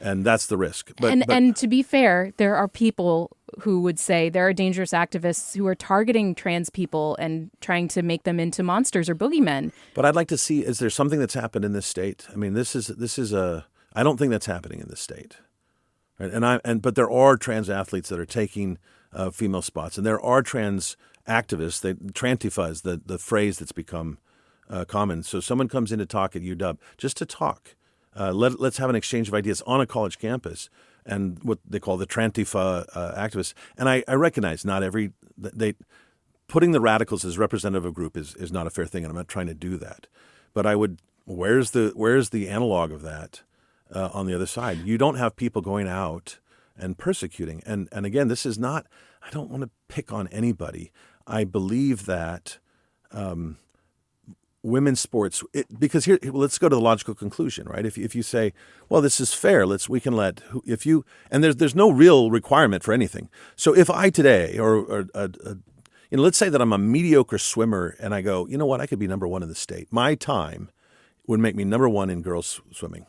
Speaker 2: And that's the risk. And
Speaker 1: to be fair, there are people who would say there are dangerous activists who are targeting trans people and trying to make them into monsters or boogeymen.
Speaker 2: But I'd like to see, is there something that's happened in this state? I mean, I don't think that's happening in this state. Right? But there are trans athletes that are taking female spots, and there are trans activists. Trantifuzz, the phrase that's become common. So someone comes in to talk at UW just to talk. Let's have an exchange of ideas on a college campus, and what they call the Trantifa activists. And I recognize not every putting the radicals as representative of a group is not a fair thing, and I'm not trying to do that. But where's the analog of that on the other side? You don't have people going out and persecuting. And again, this is not. I don't want to pick on anybody. I believe that. Women's sports, because here, let's go to the logical conclusion, right? If you say, well, this is fair, and there's no real requirement for anything. So if I today, let's say that I'm a mediocre swimmer, and I go, you know what, I could be number one in the state. My time would make me number one in girls swimming,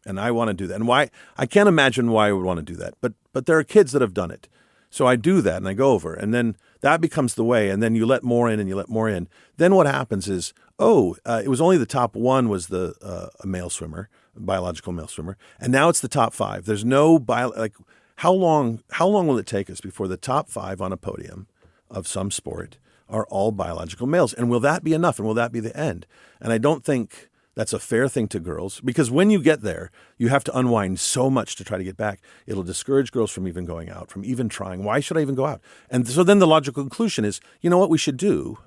Speaker 2: and I want to do that. And why? I can't imagine why I would want to do that, but there are kids that have done it. So I do that, and I go over, and then that becomes the way, and then you let more in, and you let more in. Then what happens is, it was only the top one was a male swimmer, a biological male swimmer, and now it's the top five. There's no how long will it take us before the top five on a podium of some sport are all biological males? And will that be enough? And will that be the end? And I don't think that's a fair thing to girls, because when you get there, you have to unwind so much to try to get back. It'll discourage girls from even going out, from even trying. Why should I even go out? And so then the logical conclusion is, you know what we should do?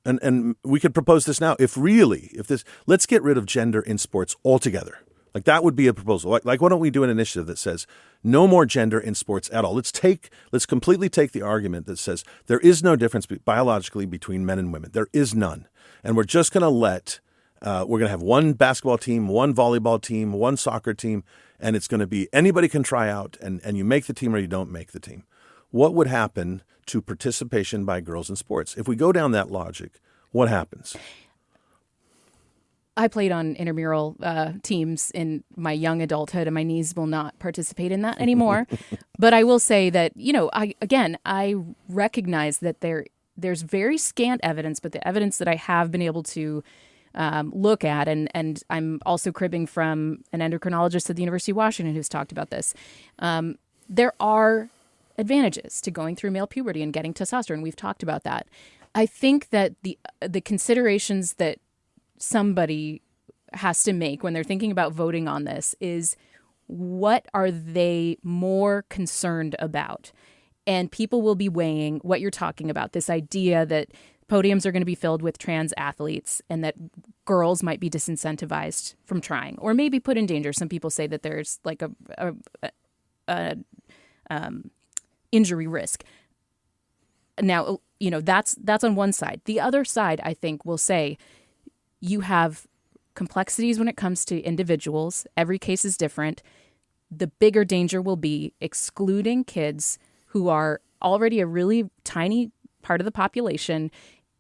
Speaker 2: And we could propose this now. Let's get rid of gender in sports altogether. Like that would be a proposal. Like why don't we do an initiative that says no more gender in sports at all? Let's completely take the argument that says there is no difference biologically between men and women. There is none. And we're just going to we're going to have one basketball team, one volleyball team, one soccer team, and it's going to be anybody can try out, and you make the team or you don't make the team. What would happen to participation by girls in sports? If we go down that logic, what happens?
Speaker 1: I played on intramural teams in my young adulthood, and my knees will not participate in that anymore. But I will say that, I recognize that there's very scant evidence, but the evidence that I have been able to look at, and I'm also cribbing from an endocrinologist at the University of Washington who's talked about this. There are advantages to going through male puberty and getting testosterone. We've talked about that. I think that the considerations that somebody has to make when they're thinking about voting on this is, what are they more concerned about? And people will be weighing what you're talking about, this idea that podiums are going to be filled with trans athletes and that girls might be disincentivized from trying or maybe put in danger. Some people say that there's like a injury risk. Now, that's on one side. The other side, I think, will say you have complexities when it comes to individuals. Every case is different. The bigger danger will be excluding kids who are already a really tiny part of the population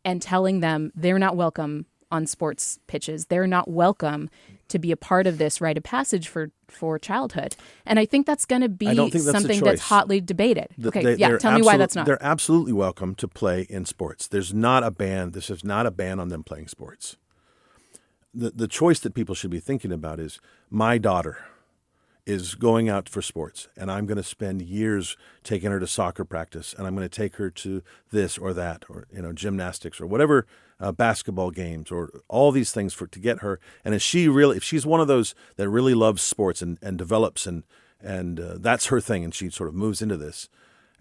Speaker 1: and telling them they're not welcome on sports pitches. They're not welcome to be a part of this rite of passage for childhood. And I think that's going to be
Speaker 2: I don't think that's
Speaker 1: something
Speaker 2: a
Speaker 1: that's
Speaker 2: choice.
Speaker 1: hotly debated. Tell me why that's not.
Speaker 2: They're absolutely welcome to play in sports. There's not a ban. This is not a ban on them playing sports. The choice that people should be thinking about is, my daughter is going out for sports, and I'm going to spend years taking her to soccer practice, and I'm going to take her to this or that, or gymnastics or whatever, basketball games, or all these things to get her. And if she's one of those that really loves sports and develops and that's her thing, and she sort of moves into this,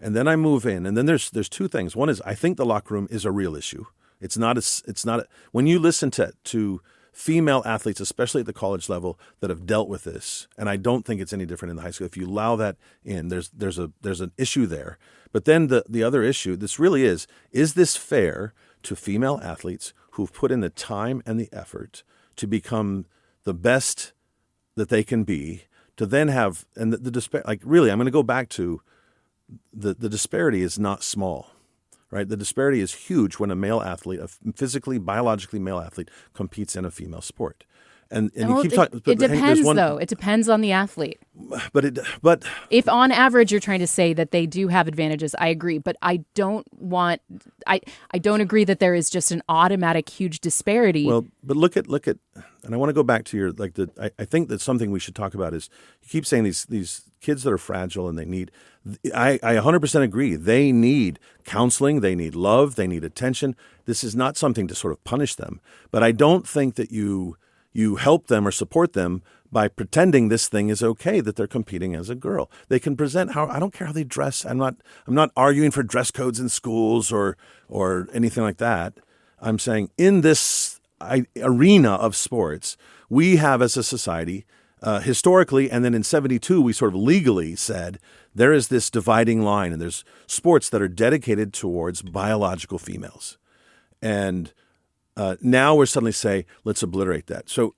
Speaker 2: and then I move in, and then there's two things. One is, I think the locker room is a real issue. It's not when you listen to female athletes, especially at the college level, that have dealt with this, and I don't think it's any different in the high school. If you allow that in, there's an issue there. But then the other issue, this really is this fair to female athletes who've put in the time and the effort to become the best that they can be, to then have, and the disparity, like, really, I'm going to go back to the disparity is not small. Right, the disparity is huge when a male athlete, a physically, biologically male athlete, competes in a female sport. And you keep talking.
Speaker 1: It depends, though. It depends on the athlete.
Speaker 2: But
Speaker 1: if on average you're trying to say that they do have advantages, I agree. But I don't agree that there is just an automatic huge disparity.
Speaker 2: Well, but look at, and I want to go back to your I think that something we should talk about is, you keep saying these kids that are fragile and they need. I 100% agree. They need counseling. They need love. They need attention. This is not something to sort of punish them. But I don't think that you help them or support them by pretending this thing is okay, that they're competing as a girl. They can present I don't care how they dress. I'm not arguing for dress codes in schools or anything like that. I'm saying in this arena of sports, we have as a society, historically, and then in 1972, we sort of legally said there is this dividing line, and there's sports that are dedicated towards biological females. And now we're suddenly say, let's obliterate that. So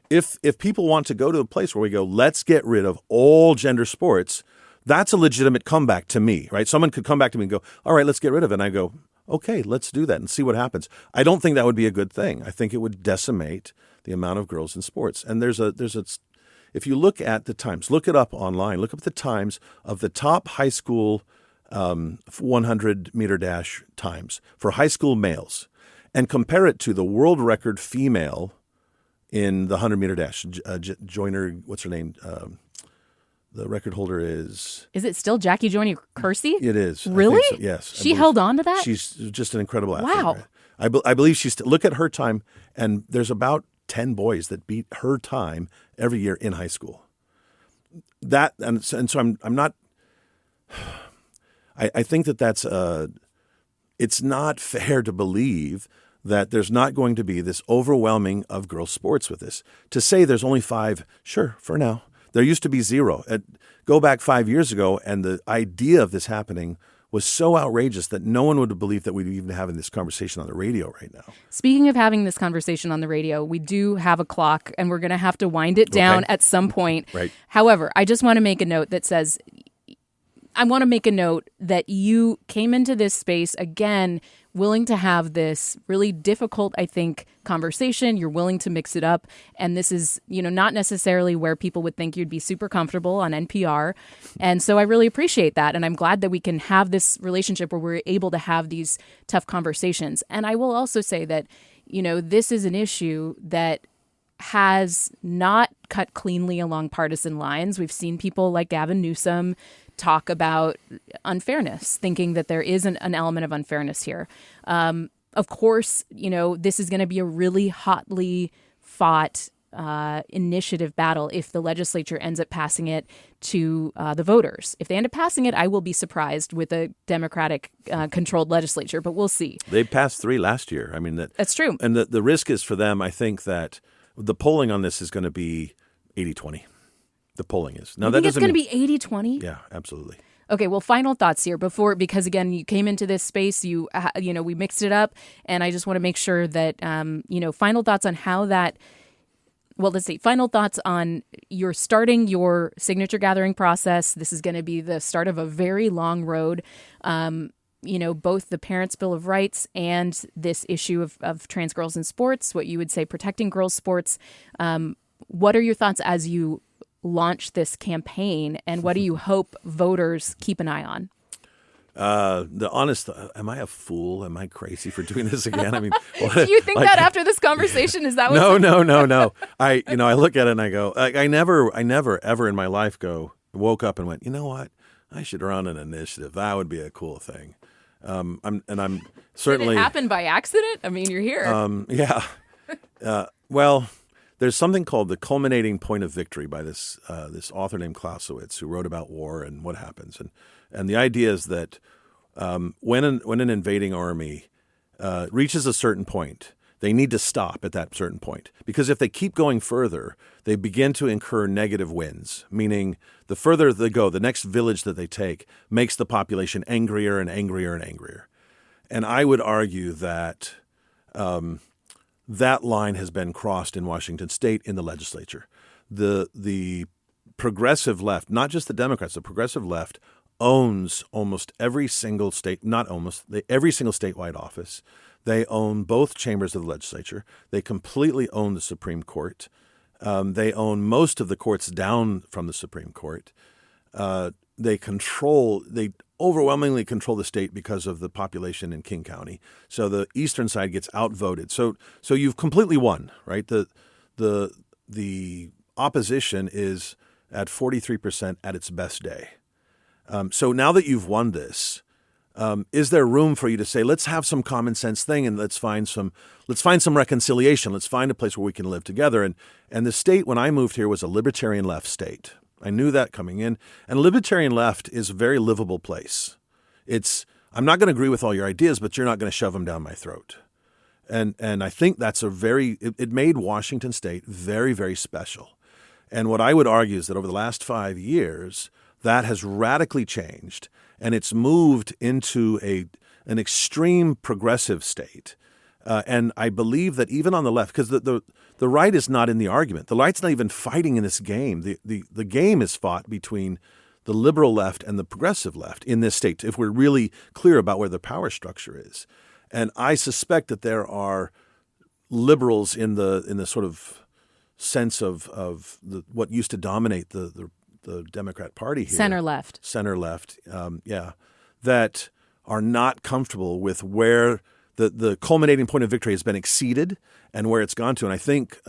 Speaker 2: if people want to go to a place where we go, let's get rid of all gender sports, that's a legitimate comeback to me, right? Someone could come back to me and go, all right, let's get rid of it. And I go, okay, let's do that and see what happens. I don't think that would be a good thing. I think it would decimate the amount of girls in sports. And if you look at the times, look it up online, look up the times of the top high school 100-meter dash times for high school males, and compare it to the world record female in the 100-meter dash. Joyner, what's her name? The record holder is...
Speaker 1: Is it still Jackie Joyner Kersey?
Speaker 2: It is.
Speaker 1: Really?
Speaker 2: So, yes.
Speaker 1: She held on to that?
Speaker 2: She's just an incredible athlete.
Speaker 1: Wow.
Speaker 2: Right? I believe she's... Look at her time, and there's about 10 boys that beat her time every year in high school. That and so I'm not. I think that's it's not fair to believe that there's not going to be this overwhelming of girls' sports with this. To say there's only 5, sure, for now. There used to be 0. Go back 5 years ago, and the idea of this happening was so outrageous that no one would have believed that we'd even be having this conversation on the radio right now.
Speaker 1: Speaking of having this conversation on the radio, we do have a clock, and we're going to have to wind it down at some point.
Speaker 2: Right.
Speaker 1: However, I just want to make a note that says, I want to make a note that you came into this space, again, willing to have this really difficult, I think, conversation. You're willing to mix it up. And this is, not necessarily where people would think you'd be super comfortable on NPR. And so I really appreciate that. And I'm glad that we can have this relationship where we're able to have these tough conversations. And I will also say that, this is an issue that has not cut cleanly along partisan lines. We've seen people like Gavin Newsom talk about unfairness, thinking that there is an element of unfairness here. Of course, this is going to be a really hotly fought initiative battle if the legislature ends up passing it to the voters. If they end up passing it, I will be surprised with a Democratic controlled legislature, but we'll see.
Speaker 2: They passed 3 last year. I mean,
Speaker 1: that's true.
Speaker 2: And the risk is for them, I think, that the polling on this is going to be 80-20. The polling is. Now,
Speaker 1: you think it's going to be 80-20?
Speaker 2: Yeah, absolutely.
Speaker 1: Okay, well, final thoughts here because again, you came into this space, we mixed it up, and I just want to make sure that, final thoughts on how that, well, let's see, final thoughts on you're starting your signature gathering process. This is going to be the start of a very long road. Both the Parents' Bill of Rights and this issue of trans girls in sports, what you would say protecting girls' sports. What are your thoughts as you launch this campaign, and what do you hope voters keep an eye on?
Speaker 2: Am I a fool? Am I crazy for doing this again? I mean,
Speaker 1: do you think that after this conversation, is that what?
Speaker 2: No. I look at it and I go, I never ever in my life woke up and went, you know what? I should run an initiative. That would be a cool thing. I'm certainly.
Speaker 1: Did it happen by accident? I mean, you're here.
Speaker 2: Yeah. Well, there's something called the culminating point of victory by this author named Clausewitz, who wrote about war and what happens. And the idea is that when an invading army reaches a certain point, they need to stop at that certain point. Because if they keep going further, they begin to incur negative winds, meaning the further they go, the next village that they take makes the population angrier and angrier and angrier. And I would argue that that line has been crossed in Washington State in the legislature. The progressive left, not just the Democrats, the progressive left owns almost every single state, every single statewide office. They own both chambers of the legislature. They completely own the Supreme Court. They own most of the courts down from the Supreme Court. They overwhelmingly control the state because of the population in King County. So the eastern side gets outvoted. So you've completely won, right? The opposition is at 43% at its best day. So now that you've won this, is there room for you to say, let's have some common sense thing and let's find some reconciliation. Let's find a place where we can live together. And the state, when I moved here, was a libertarian left state. I knew that coming in. And libertarian left is a very livable place. I'm not going to agree with all your ideas, but you're not going to shove them down my throat. And I think that's it made Washington State very, very special. And what I would argue is that over the last 5 years, that has radically changed, and it's moved into an extreme progressive state. And I believe that even on the left, because the right is not in the argument. The right's not even fighting in this game. The game is fought between the liberal left and the progressive left in this state, if we're really clear about where the power structure is. And I suspect that there are liberals in the sort of sense of what used to dominate the Democrat Party here.
Speaker 1: Center left,
Speaker 2: that are not comfortable with where the culminating point of victory has been exceeded and where it's gone to. And I think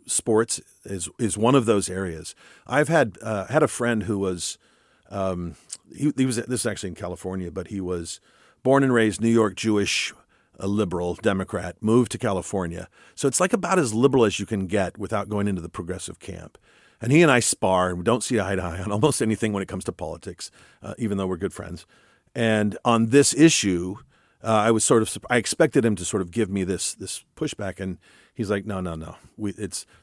Speaker 2: sports is one of those areas. I've had a friend who was he was, this is actually in California, but he was born and raised New York Jewish, a liberal Democrat, moved to California. So it's like about as liberal as you can get without going into the progressive camp. And he and I spar, and we don't see eye to eye on almost anything when it comes to politics, even though we're good friends. And on this issue, I expected him to sort of give me this pushback, and he's like, no,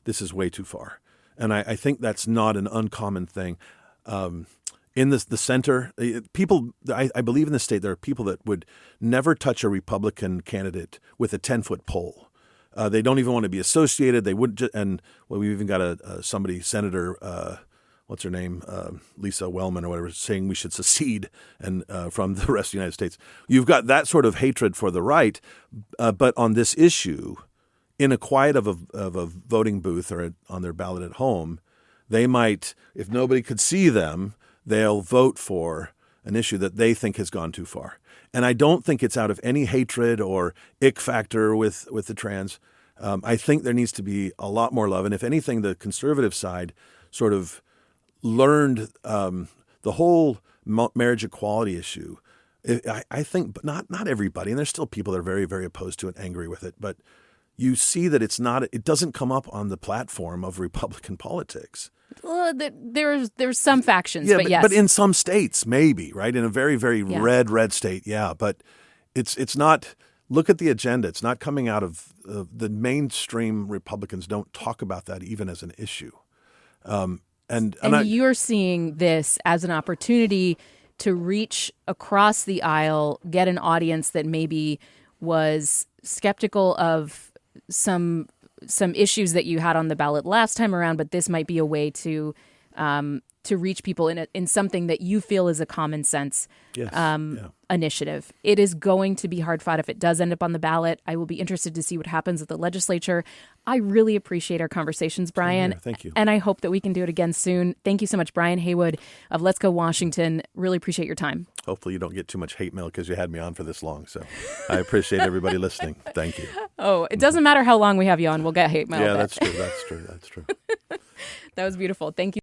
Speaker 2: this is way too far. And I think that's not an uncommon thing. In the center, people, I believe in the state, there are people that would never touch a Republican candidate with a 10-foot pole. They don't even want to be associated. They wouldn't, we've even got Senator, what's her name, Lisa Wellman or whatever, saying we should secede from the rest of the United States. You've got that sort of hatred for the right, but on this issue, in a quiet of a voting booth or on their ballot at home, they might, if nobody could see them, they'll vote for an issue that they think has gone too far. And I don't think it's out of any hatred or ick factor with the trans. I think there needs to be a lot more love. And if anything, the conservative side sort of learned the whole marriage equality issue. I think, but not everybody, and there's still people that are very, very opposed to it, angry with it. But you see that it doesn't come up on the platform of Republican politics.
Speaker 1: Well, there's some factions,
Speaker 2: yeah,
Speaker 1: but yes.
Speaker 2: But in some states, maybe, right? In a very, very red state, yeah. But it's not, look at the agenda. It's not coming out of the mainstream Republicans don't talk about that even as an issue. And
Speaker 1: you're seeing this as an opportunity to reach across the aisle, get an audience that maybe was skeptical of some issues that you had on the ballot last time around, but this might be a way to to reach people in something that you feel is a common sense initiative. It is going to be hard fought if it does end up on the ballot. I will be interested to see what happens at the legislature. I really appreciate our conversations, Brian.
Speaker 2: Thank you.
Speaker 1: And I hope that we can do it again soon. Thank you so much, Brian Heywood of Let's Go Washington. Really appreciate your time.
Speaker 2: Hopefully you don't get too much hate mail because you had me on for this long. So I appreciate everybody listening. Thank you.
Speaker 1: Oh, it doesn't matter how long we have you on. We'll get hate mail.
Speaker 2: Yeah, that's true. That's true.
Speaker 1: That was beautiful. Thank you.